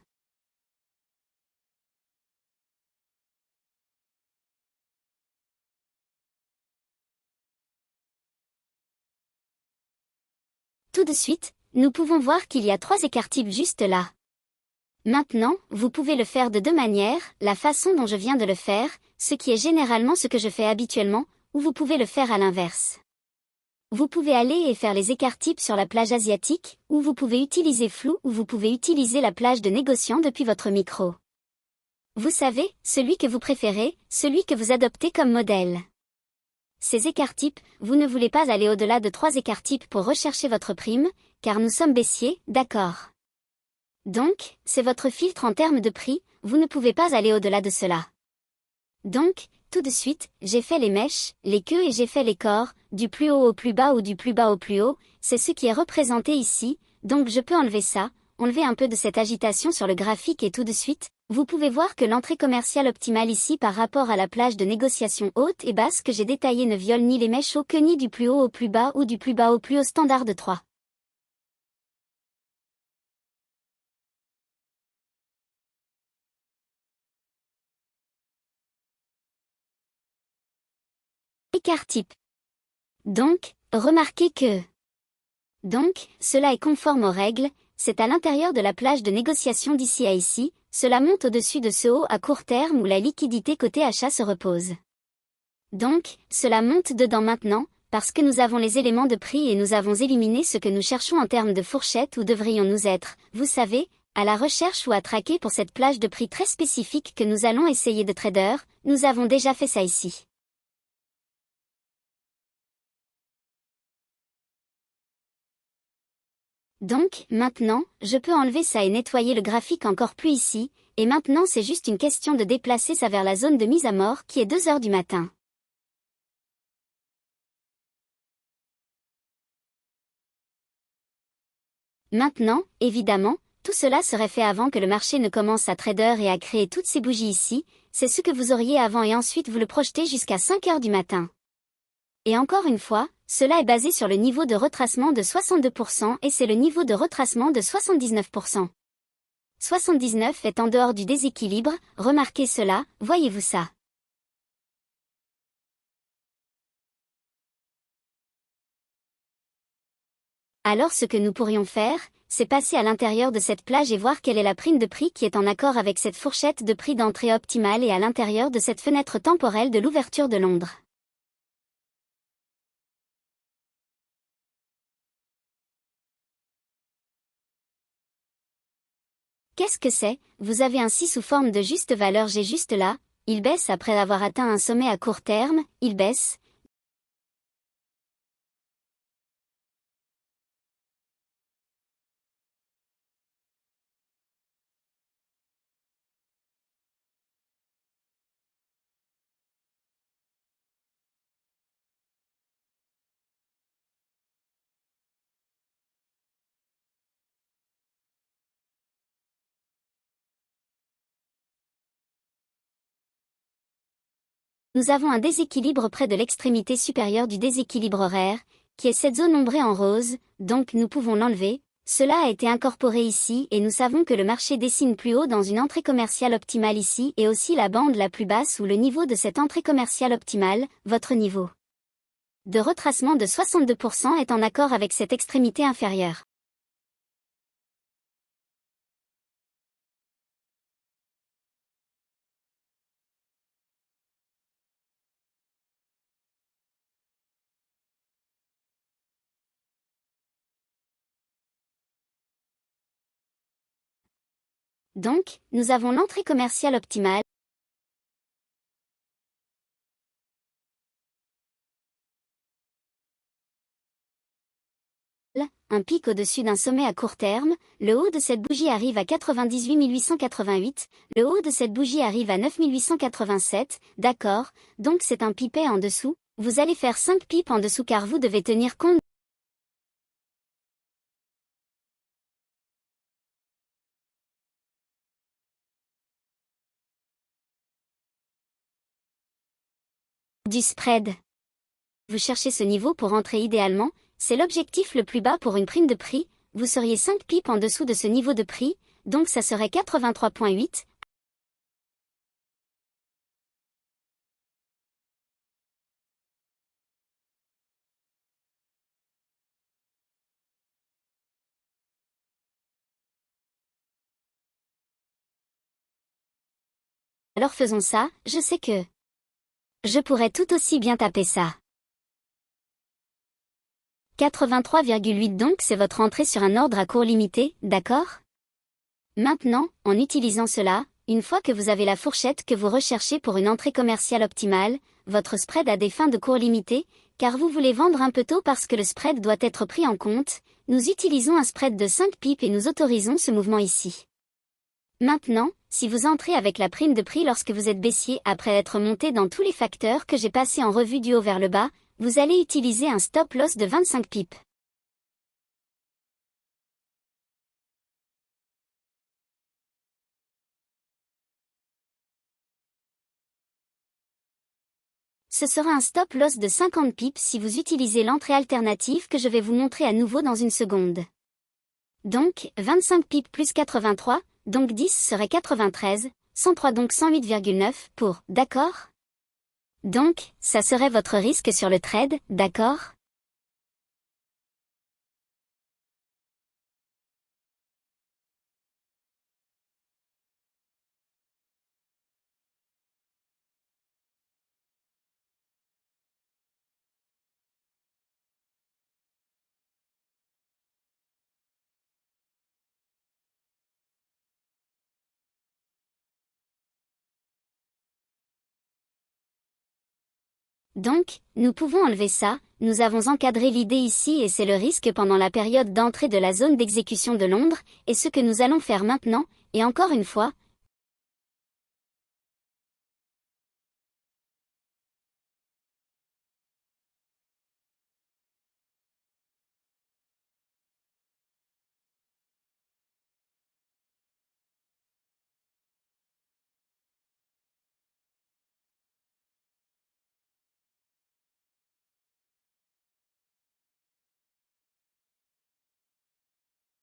Tout de suite, nous pouvons voir qu'il y a 3 écarts-types juste là. Maintenant, vous pouvez le faire de 2 manières, la façon dont je viens de le faire, ce qui est généralement ce que je fais habituellement, ou vous pouvez le faire à l'inverse. Vous pouvez aller et faire les écarts-types sur la plage asiatique, ou vous pouvez utiliser flou ou vous pouvez utiliser la plage de négociant depuis votre micro. Vous savez, celui que vous préférez, celui que vous adoptez comme modèle. Ces écarts-types, vous ne voulez pas aller au-delà de 3 écarts-types pour rechercher votre prime, car nous sommes baissiers, d'accord. Donc, c'est votre filtre en termes de prix, vous ne pouvez pas aller au-delà de cela. Donc, tout de suite, j'ai fait les mèches, les queues et j'ai fait les corps, du plus haut au plus bas ou du plus bas au plus haut, c'est ce qui est représenté ici, donc je peux enlever ça, enlever un peu de cette agitation sur le graphique et tout de suite, vous pouvez voir que l'entrée commerciale optimale ici par rapport à la plage de négociation haute et basse que j'ai détaillée ne viole ni les mèches aux queues ni du plus haut au plus bas ou du plus bas au plus haut standard de 3. Écart type. Donc, remarquez que cela est conforme aux règles, c'est à l'intérieur de la plage de négociation d'ici à ici, cela monte au-dessus de ce haut à court terme où la liquidité côté achat se repose. Donc, cela monte dedans maintenant, parce que nous avons les éléments de prix et nous avons éliminé ce que nous cherchons en termes de fourchette où devrions-nous être, vous savez, à la recherche ou à traquer pour cette plage de prix très spécifique que nous allons essayer de trader, nous avons déjà fait ça ici. Donc, maintenant, je peux enlever ça et nettoyer le graphique encore plus ici, et maintenant c'est juste une question de déplacer ça vers la zone de mise à mort qui est 2 heures du matin. Maintenant, évidemment, tout cela serait fait avant que le marché ne commence à trader et à créer toutes ces bougies ici, c'est ce que vous auriez avant et ensuite vous le projetez jusqu'à 5 heures du matin. Et encore une fois, cela est basé sur le niveau de retracement de 62% et c'est le niveau de retracement de 79%. 79 est en dehors du déséquilibre, remarquez cela, voyez-vous ça. Alors ce que nous pourrions faire, c'est passer à l'intérieur de cette plage et voir quelle est la prime de prix qui est en accord avec cette fourchette de prix d'entrée optimale et à l'intérieur de cette fenêtre temporelle de l'ouverture de Londres. Qu'est-ce que c'est? Vous avez un 6 sous forme de juste valeur G juste là, il baisse après avoir atteint un sommet à court terme, il baisse. Nous avons un déséquilibre près de l'extrémité supérieure du déséquilibre horaire, qui est cette zone ombrée en rose, donc nous pouvons l'enlever. Cela a été incorporé ici et nous savons que le marché dessine plus haut dans une entrée commerciale optimale ici et aussi la bande la plus basse ou le niveau de cette entrée commerciale optimale, votre niveau de retracement de 62% est en accord avec cette extrémité inférieure. Donc, nous avons l'entrée commerciale optimale, un pic au-dessus d'un sommet à court terme, le haut de cette bougie arrive à 98 888, le haut de cette bougie arrive à 9 887, d'accord, donc c'est un pipet en dessous, vous allez faire 5 pipes en dessous car vous devez tenir compte du spread. vous cherchez ce niveau pour entrer idéalement, c'est l'objectif le plus bas pour une prime de prix, vous seriez 5 pips en dessous de ce niveau de prix, donc ça serait 83,8. Alors faisons ça, je sais que je pourrais tout aussi bien taper ça. 83,8 donc c'est votre entrée sur un ordre à cours limité, d'accord? Maintenant, en utilisant cela, une fois que vous avez la fourchette que vous recherchez pour une entrée commerciale optimale, votre spread a des fins de cours limité, car vous voulez vendre un peu tôt parce que le spread doit être pris en compte, nous utilisons un spread de 5 pips et nous autorisons ce mouvement ici. Maintenant, si vous entrez avec la prime de prix lorsque vous êtes baissier après être monté dans tous les facteurs que j'ai passés en revue du haut vers le bas, vous allez utiliser un stop loss de 25 pips. Ce sera un stop loss de 50 pips si vous utilisez l'entrée alternative que je vais vous montrer à nouveau dans une seconde. Donc, 25 pips plus 83, donc 10 serait 93, 103 donc 108,9 pour, d'accord? Donc, ça serait votre risque sur le trade, d'accord? Donc, nous pouvons enlever ça, nous avons encadré l'idée ici et c'est le risque pendant la période d'entrée de la zone d'exécution de Londres, et ce que nous allons faire maintenant, et encore une fois,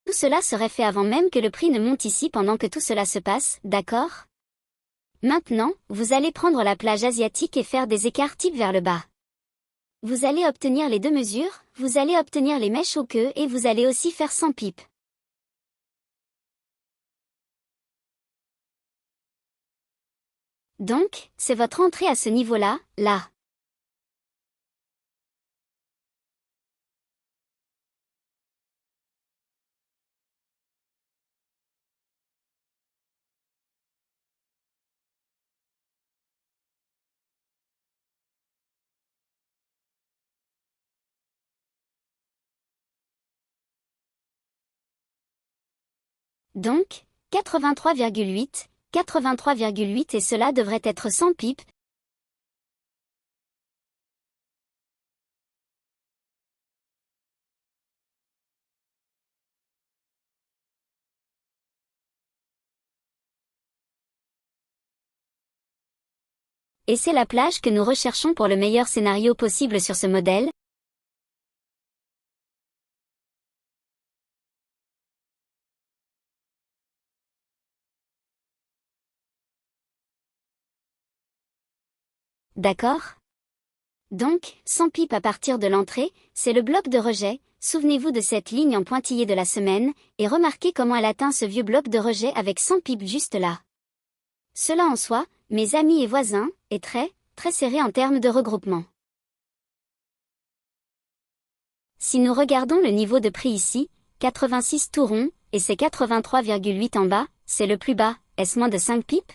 tout cela serait fait avant même que le prix ne monte ici pendant que tout cela se passe, d'accord? Maintenant, vous allez prendre la plage asiatique et faire des écarts type vers le bas. Vous allez obtenir les deux mesures, vous allez obtenir les mèches au queue et vous allez aussi faire 100 pips. Donc, c'est votre entrée à ce niveau-là, là. Donc, 83,8, 83,8 et cela devrait être 100 pips. Et c'est la plage que nous recherchons pour le meilleur scénario possible sur ce modèle. D'accord? Donc, 100 pips à partir de l'entrée, c'est le bloc de rejet, souvenez-vous de cette ligne en pointillé de la semaine, et remarquez comment elle atteint ce vieux bloc de rejet avec 100 pips juste là. Cela en soi, mes amis et voisins, est très, très serré en termes de regroupement. Si nous regardons le niveau de prix ici, 86 tout rond, et c'est 83,8 en bas, c'est le plus bas, est-ce moins de 5 pips?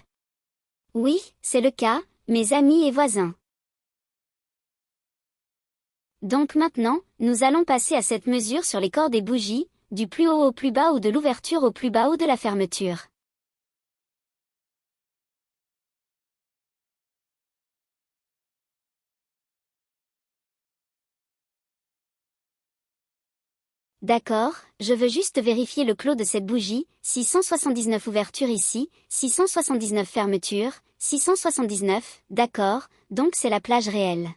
Oui, c'est le cas, mes amis et voisins. Donc maintenant, nous allons passer à cette mesure sur les corps des bougies, du plus haut au plus bas ou de l'ouverture au plus bas ou de la fermeture. D'accord, je veux juste vérifier le clos de cette bougie, 679 ouverture ici, 679 fermeture, 679, d'accord, donc c'est la plage réelle.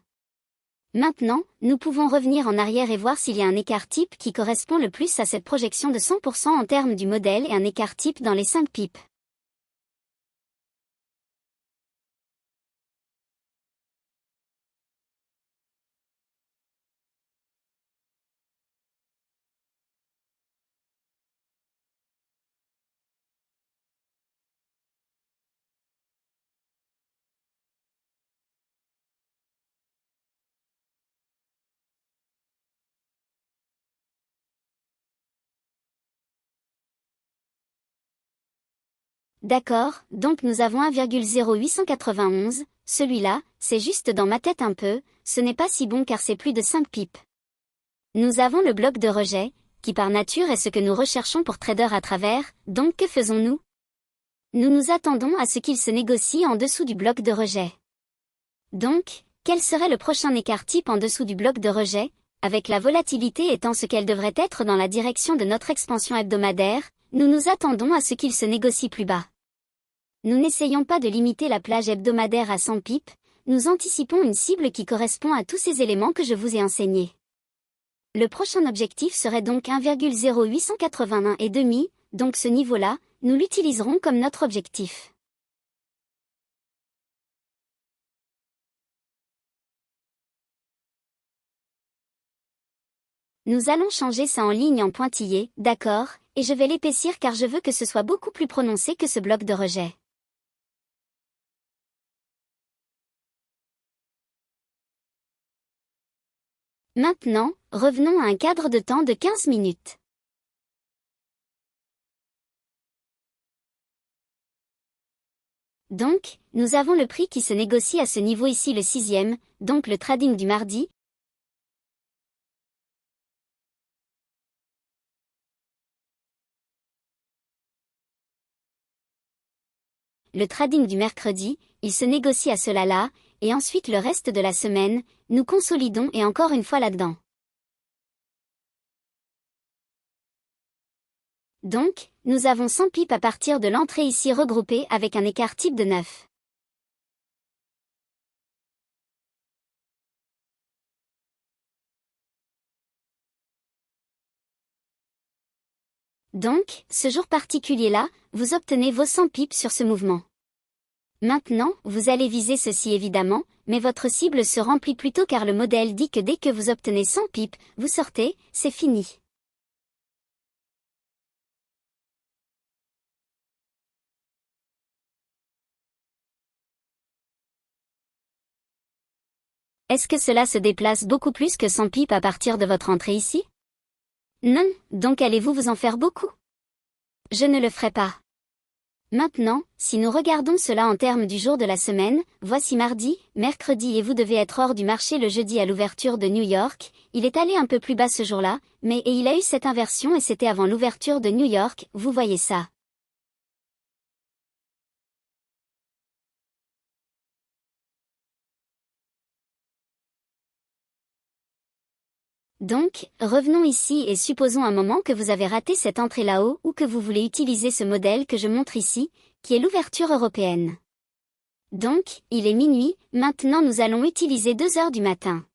Maintenant, nous pouvons revenir en arrière et voir s'il y a un écart type qui correspond le plus à cette projection de 100% en termes du modèle et un écart type dans les 5 pips. D'accord, donc nous avons 1,0891, celui-là, c'est juste dans ma tête un peu, ce n'est pas si bon car c'est plus de 5 pips. Nous avons le bloc de rejet, qui par nature est ce que nous recherchons pour trader à travers, donc que faisons-nous? Nous nous attendons à ce qu'il se négocie en dessous du bloc de rejet. Donc, quel serait le prochain écart type en dessous du bloc de rejet, avec la volatilité étant ce qu'elle devrait être dans la direction de notre expansion hebdomadaire, nous nous attendons à ce qu'il se négocie plus bas. Nous n'essayons pas de limiter la plage hebdomadaire à 100 pips, nous anticipons une cible qui correspond à tous ces éléments que je vous ai enseignés. Le prochain objectif serait donc 1,0881 et demi, donc ce niveau-là, nous l'utiliserons comme notre objectif. Nous allons changer ça en ligne en pointillé, d'accord, et je vais l'épaissir car je veux que ce soit beaucoup plus prononcé que ce bloc de rejet. Maintenant, revenons à un cadre de temps de 15 minutes. Donc, nous avons le prix qui se négocie à ce niveau ici le 6e, donc le trading du mardi. Le trading du mercredi, il se négocie à cela là, et ensuite le reste de la semaine, nous consolidons et encore une fois là-dedans. Donc, nous avons 100 pips à partir de l'entrée ici regroupée avec un écart type de 9. Donc, ce jour particulier-là, vous obtenez vos 100 pips sur ce mouvement. Maintenant, vous allez viser ceci évidemment, mais votre cible se remplit plus tôt car le modèle dit que dès que vous obtenez 100 pips, vous sortez, c'est fini. Est-ce que cela se déplace beaucoup plus que 100 pips à partir de votre entrée ici? Non, donc allez-vous vous en faire beaucoup? Je ne le ferai pas. Maintenant, si nous regardons cela en termes du jour de la semaine, voici mardi, mercredi et vous devez être hors du marché le jeudi à l'ouverture de New York, il est allé un peu plus bas ce jour-là, mais et il a eu cette inversion et c'était avant l'ouverture de New York, vous voyez ça. Donc, revenons ici et supposons un moment que vous avez raté cette entrée là-haut ou que vous voulez utiliser ce modèle que je montre ici, qui est l'ouverture européenne. Donc, il est minuit, maintenant nous allons utiliser 2 heures du matin.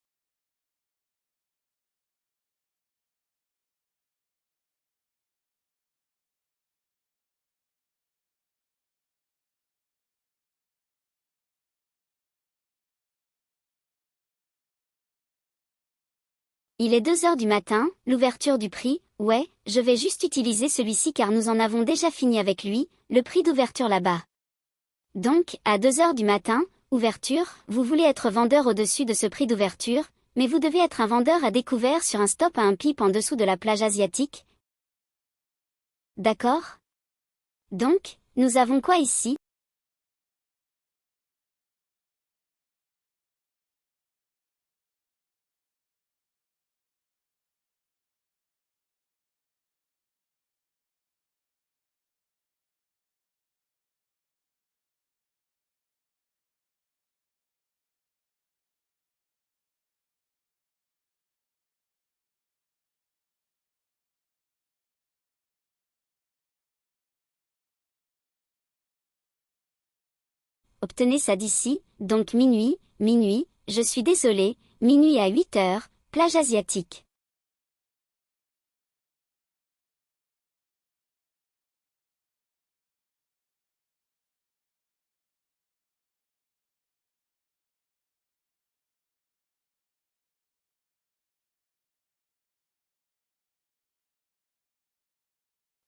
Il est 2 heures du matin, l'ouverture du prix, ouais, je vais juste utiliser celui-ci car nous en avons déjà fini avec lui, le prix d'ouverture là-bas. Donc, à 2 heures du matin, ouverture, vous voulez être vendeur au-dessus de ce prix d'ouverture, mais vous devez être un vendeur à découvert sur un stop à un pip en dessous de la plage asiatique. D'accord? Donc, nous avons quoi ici? Obtenez ça d'ici, donc minuit, je suis désolé, minuit à 8 heures, plage asiatique.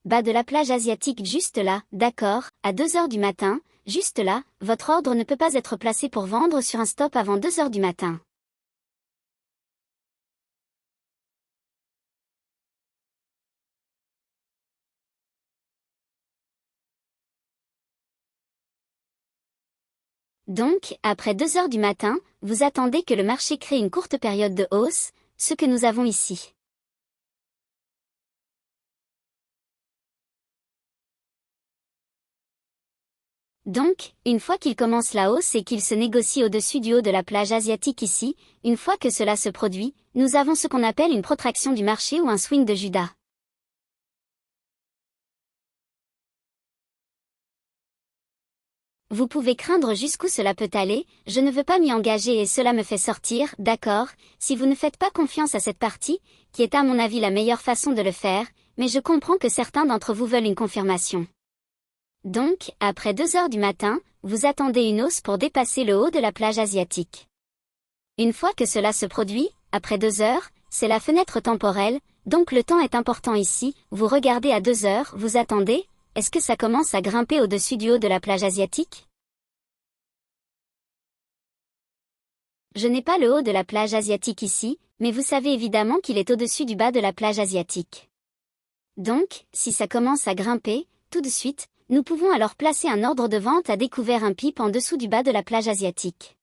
Bas de la plage asiatique juste là, d'accord, à 2 heures du matin, juste là, votre ordre ne peut pas être placé pour vendre sur un stop avant 2 heures du matin. Donc, après 2 heures du matin, vous attendez que le marché crée une courte période de hausse, ce que nous avons ici. Donc, une fois qu'il commence la hausse et qu'il se négocie au-dessus du haut de la plage asiatique ici, une fois que cela se produit, nous avons ce qu'on appelle une protraction du marché ou un swing de Judas. Vous pouvez craindre jusqu'où cela peut aller, je ne veux pas m'y engager et cela me fait sortir, d'accord, si vous ne faites pas confiance à cette partie, qui est à mon avis la meilleure façon de le faire, mais je comprends que certains d'entre vous veulent une confirmation. Donc, après 2 heures du matin, vous attendez une hausse pour dépasser le haut de la plage asiatique. Une fois que cela se produit, après 2 heures, c'est la fenêtre temporelle, donc le temps est important ici, vous regardez à 2 heures, vous attendez, est-ce que ça commence à grimper au-dessus du haut de la plage asiatique? Je n'ai pas le haut de la plage asiatique ici, mais vous savez évidemment qu'il est au-dessus du bas de la plage asiatique. Donc, si ça commence à grimper, tout de suite, nous pouvons alors placer un ordre de vente à découvert un pip en dessous du bas de la plage asiatique.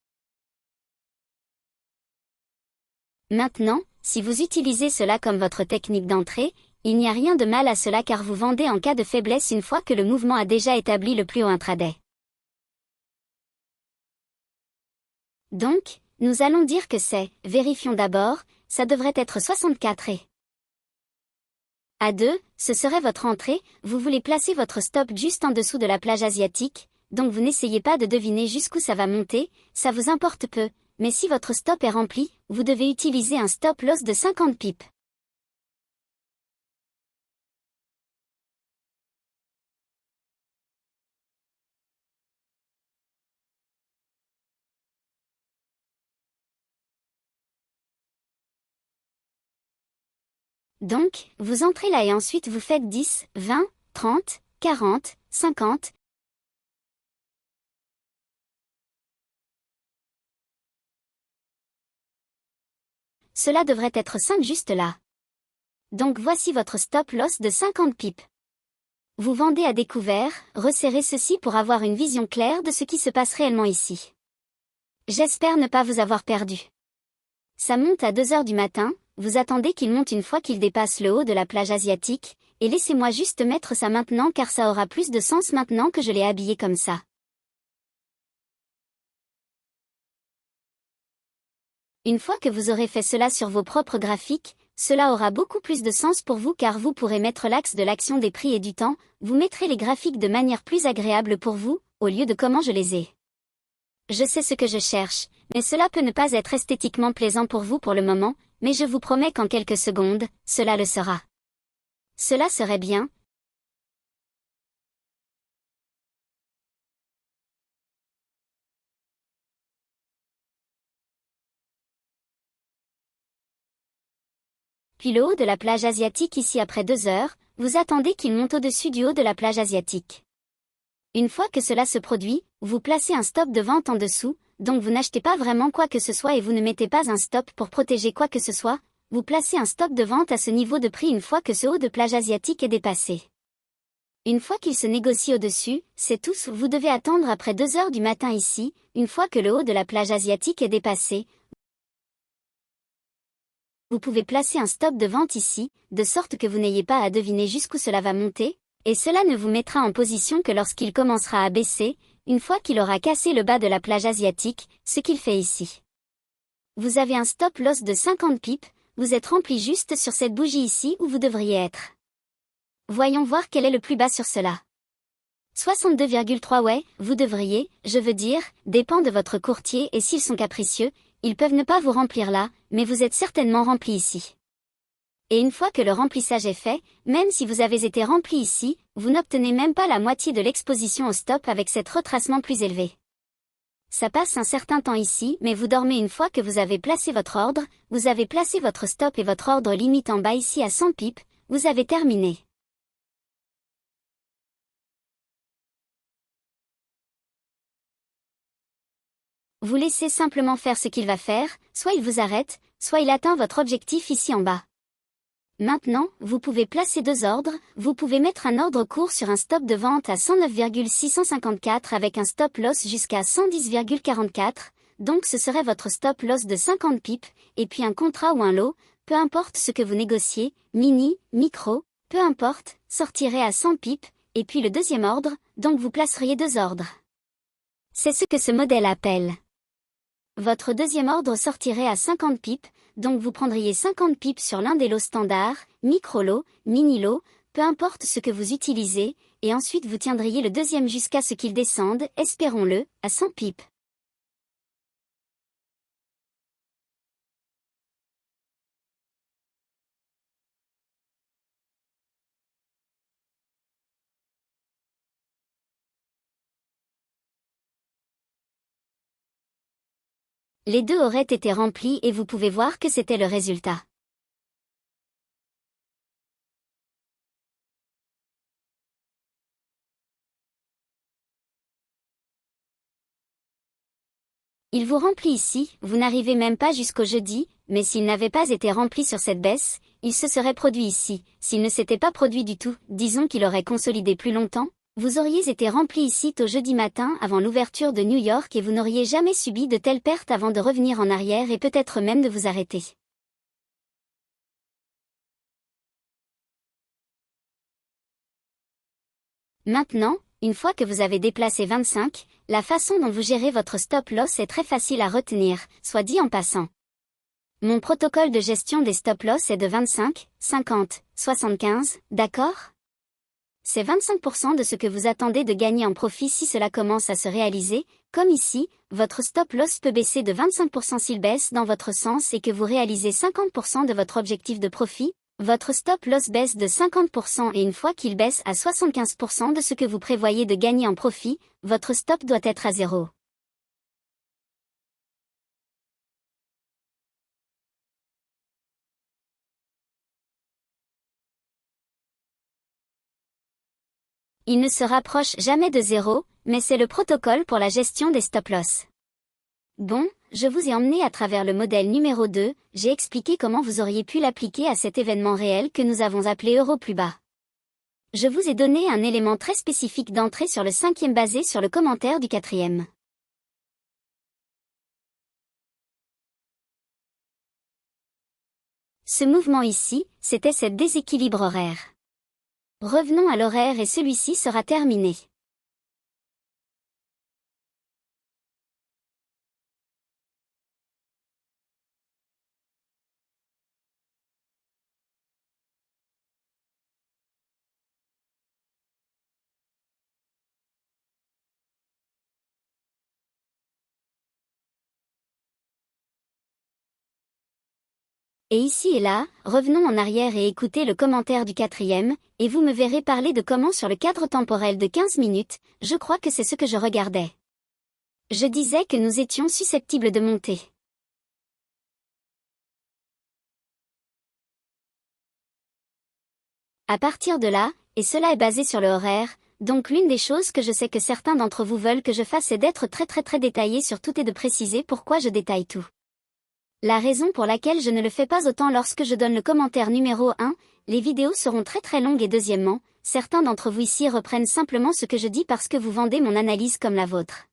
Maintenant, si vous utilisez cela comme votre technique d'entrée, il n'y a rien de mal à cela car vous vendez en cas de faiblesse une fois que le mouvement a déjà établi le plus haut intraday. Donc, nous allons dire que c'est, vérifions d'abord, ça devrait être 64 et à 2, ce serait votre entrée, vous voulez placer votre stop juste en dessous de la plage asiatique, donc vous n'essayez pas de deviner jusqu'où ça va monter, ça vous importe peu, mais si votre stop est rempli, vous devez utiliser un stop loss de 50 pips. Donc, vous entrez là et ensuite vous faites 10, 20, 30, 40, 50. Cela devrait être 5 juste là. Donc voici votre stop loss de 50 pips. Vous vendez à découvert, resserrez ceci pour avoir une vision claire de ce qui se passe réellement ici. J'espère ne pas vous avoir perdu. Ça monte à 2 heures du matin, vous attendez qu'il monte une fois qu'il dépasse le haut de la plage asiatique, et laissez-moi juste mettre ça maintenant car ça aura plus de sens maintenant que je l'ai habillé comme ça. Une fois que vous aurez fait cela sur vos propres graphiques, cela aura beaucoup plus de sens pour vous car vous pourrez mettre l'axe de l'action des prix et du temps, vous mettrez les graphiques de manière plus agréable pour vous, au lieu de comment je les ai. Je sais ce que je cherche, mais cela peut ne pas être esthétiquement plaisant pour vous pour le moment, mais je vous promets qu'en quelques secondes, cela le sera. Cela serait bien. Puis le haut de la plage asiatique ici après 2 heures, vous attendez qu'il monte au-dessus du haut de la plage asiatique. Une fois que cela se produit, vous placez un stop de vente en dessous, donc vous n'achetez pas vraiment quoi que ce soit et vous ne mettez pas un stop pour protéger quoi que ce soit, vous placez un stop de vente à ce niveau de prix une fois que ce haut de plage asiatique est dépassé. Une fois qu'il se négocie au-dessus, c'est tout, vous devez attendre après 2 heures du matin ici, une fois que le haut de la plage asiatique est dépassé. Vous pouvez placer un stop de vente ici, de sorte que vous n'ayez pas à deviner jusqu'où cela va monter, et cela ne vous mettra en position que lorsqu'il commencera à baisser, une fois qu'il aura cassé le bas de la plage asiatique, ce qu'il fait ici. Vous avez un stop loss de 50 pips, vous êtes rempli juste sur cette bougie ici où vous devriez être. Voyons voir quel est le plus bas sur cela. 62,3 ouais, vous devriez, je veux dire, dépend de votre courtier et s'ils sont capricieux, ils peuvent ne pas vous remplir là, mais vous êtes certainement rempli ici. Et une fois que le remplissage est fait, même si vous avez été rempli ici, vous n'obtenez même pas la moitié de l'exposition au stop avec cet retracement plus élevé. Ça passe un certain temps ici, mais vous dormez une fois que vous avez placé votre ordre, vous avez placé votre stop et votre ordre limite en bas ici à 100 pips, vous avez terminé. Vous laissez simplement faire ce qu'il va faire, soit il vous arrête, soit il atteint votre objectif ici en bas. Maintenant, vous pouvez placer deux ordres, vous pouvez mettre un ordre court sur un stop de vente à 109,654 avec un stop loss jusqu'à 110,44, donc ce serait votre stop loss de 50 pips, et puis un contrat ou un lot, peu importe ce que vous négociez, mini, micro, peu importe, sortirait à 100 pips, et puis le deuxième ordre, donc vous placeriez deux ordres. C'est ce que ce modèle appelle. Votre deuxième ordre sortirait à 50 pips, donc vous prendriez 50 pips sur l'un des lots standards, micro-lot, mini-lot, peu importe ce que vous utilisez, et ensuite vous tiendriez le deuxième jusqu'à ce qu'il descende, espérons-le, à 100 pips. Les deux auraient été remplis et vous pouvez voir que c'était le résultat. Il vous remplit ici, vous n'arrivez même pas jusqu'au jeudi, mais s'il n'avait pas été rempli sur cette baisse, il se serait produit ici. S'il ne s'était pas produit du tout, disons qu'il aurait consolidé plus longtemps, vous auriez été rempli ici tôt jeudi matin avant l'ouverture de New York et vous n'auriez jamais subi de telles pertes avant de revenir en arrière et peut-être même de vous arrêter. Maintenant, une fois que vous avez déplacé 25, la façon dont vous gérez votre stop loss est très facile à retenir, soit dit en passant. Mon protocole de gestion des stop loss est de 25, 50, 75, d'accord ? C'est 25% de ce que vous attendez de gagner en profit si cela commence à se réaliser, comme ici, votre stop loss peut baisser de 25% s'il baisse dans votre sens et que vous réalisez 50% de votre objectif de profit, votre stop loss baisse de 50% et une fois qu'il baisse à 75% de ce que vous prévoyez de gagner en profit, votre stop doit être à zéro. Il ne se rapproche jamais de zéro, mais c'est le protocole pour la gestion des stop-loss. Bon, je vous ai emmené à travers le modèle numéro 2, j'ai expliqué comment vous auriez pu l'appliquer à cet événement réel que nous avons appelé euro plus bas. Je vous ai donné un élément très spécifique d'entrée sur le cinquième basé sur le commentaire du quatrième. Ce mouvement ici, c'était cet déséquilibre horaire. Revenons à l'horaire et celui-ci sera terminé. Et ici et là, revenons en arrière et écoutez le commentaire du quatrième, et vous me verrez parler de comment sur le cadre temporel de 15 minutes, je crois que c'est ce que je regardais. Je disais que nous étions susceptibles de monter. À partir de là, et cela est basé sur le horaire, donc l'une des choses que je sais que certains d'entre vous veulent que je fasse est d'être très détaillé sur tout et de préciser pourquoi je détaille tout. La raison pour laquelle je ne le fais pas autant lorsque je donne le commentaire numéro 1, les vidéos seront très longues et deuxièmement, certains d'entre vous ici reprennent simplement ce que je dis parce que vous vendez mon analyse comme la vôtre.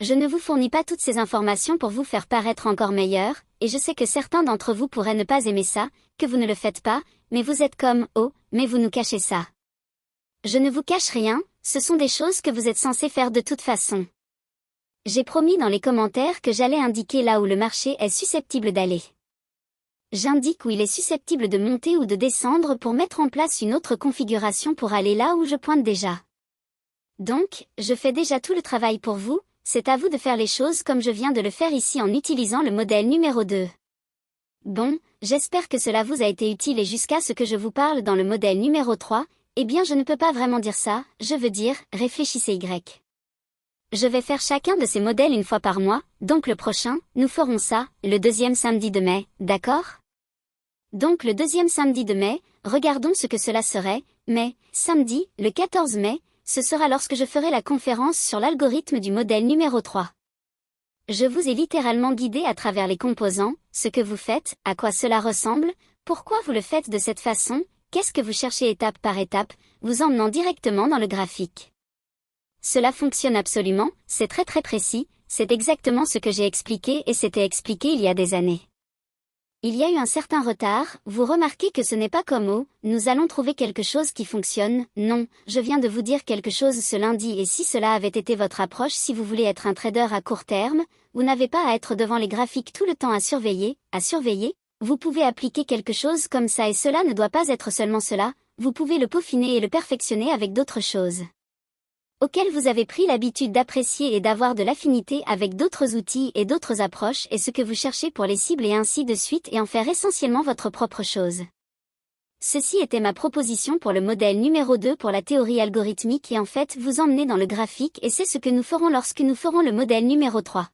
Je ne vous fournis pas toutes ces informations pour vous faire paraître encore meilleur, et je sais que certains d'entre vous pourraient ne pas aimer ça, que vous ne le faites pas, mais vous êtes comme, oh, mais vous nous cachez ça. Je ne vous cache rien, ce sont des choses que vous êtes censés faire de toute façon. J'ai promis dans les commentaires que j'allais indiquer là où le marché est susceptible d'aller. J'indique où il est susceptible de monter ou de descendre pour mettre en place une autre configuration pour aller là où je pointe déjà. Donc, je fais déjà tout le travail pour vous, c'est à vous de faire les choses comme je viens de le faire ici en utilisant le modèle numéro 2. Bon, j'espère que cela vous a été utile et jusqu'à ce que je vous parle dans le modèle numéro 3, eh bien je ne peux pas vraiment dire ça, je veux dire, réfléchissez Y. Je vais faire chacun de ces modèles une fois par mois, donc le prochain, nous ferons ça, le deuxième samedi de mai, d'accord? Donc le deuxième samedi de mai, regardons ce que cela serait, mais, samedi, le 14 mai, ce sera lorsque je ferai la conférence sur l'algorithme du modèle numéro 3. Je vous ai littéralement guidé à travers les composants, ce que vous faites, à quoi cela ressemble, pourquoi vous le faites de cette façon, qu'est-ce que vous cherchez étape par étape, vous emmenant directement dans le graphique. Cela fonctionne absolument, c'est très précis, c'est exactement ce que j'ai expliqué et c'était expliqué il y a des années. Il y a eu un certain retard, vous remarquez que ce n'est pas comme « oh, nous allons trouver quelque chose qui fonctionne », non, je viens de vous dire quelque chose ce lundi et si cela avait été votre approche si vous voulez être un trader à court terme, vous n'avez pas à être devant les graphiques tout le temps à surveiller, vous pouvez appliquer quelque chose comme ça et cela ne doit pas être seulement cela, vous pouvez le peaufiner et le perfectionner avec d'autres choses auquel vous avez pris l'habitude d'apprécier et d'avoir de l'affinité avec d'autres outils et d'autres approches et ce que vous cherchez pour les cibles et ainsi de suite et en faire essentiellement votre propre chose. Ceci était ma proposition pour le modèle numéro 2 pour la théorie algorithmique et en fait vous emmener dans le graphique et c'est ce que nous ferons lorsque nous ferons le modèle numéro 3.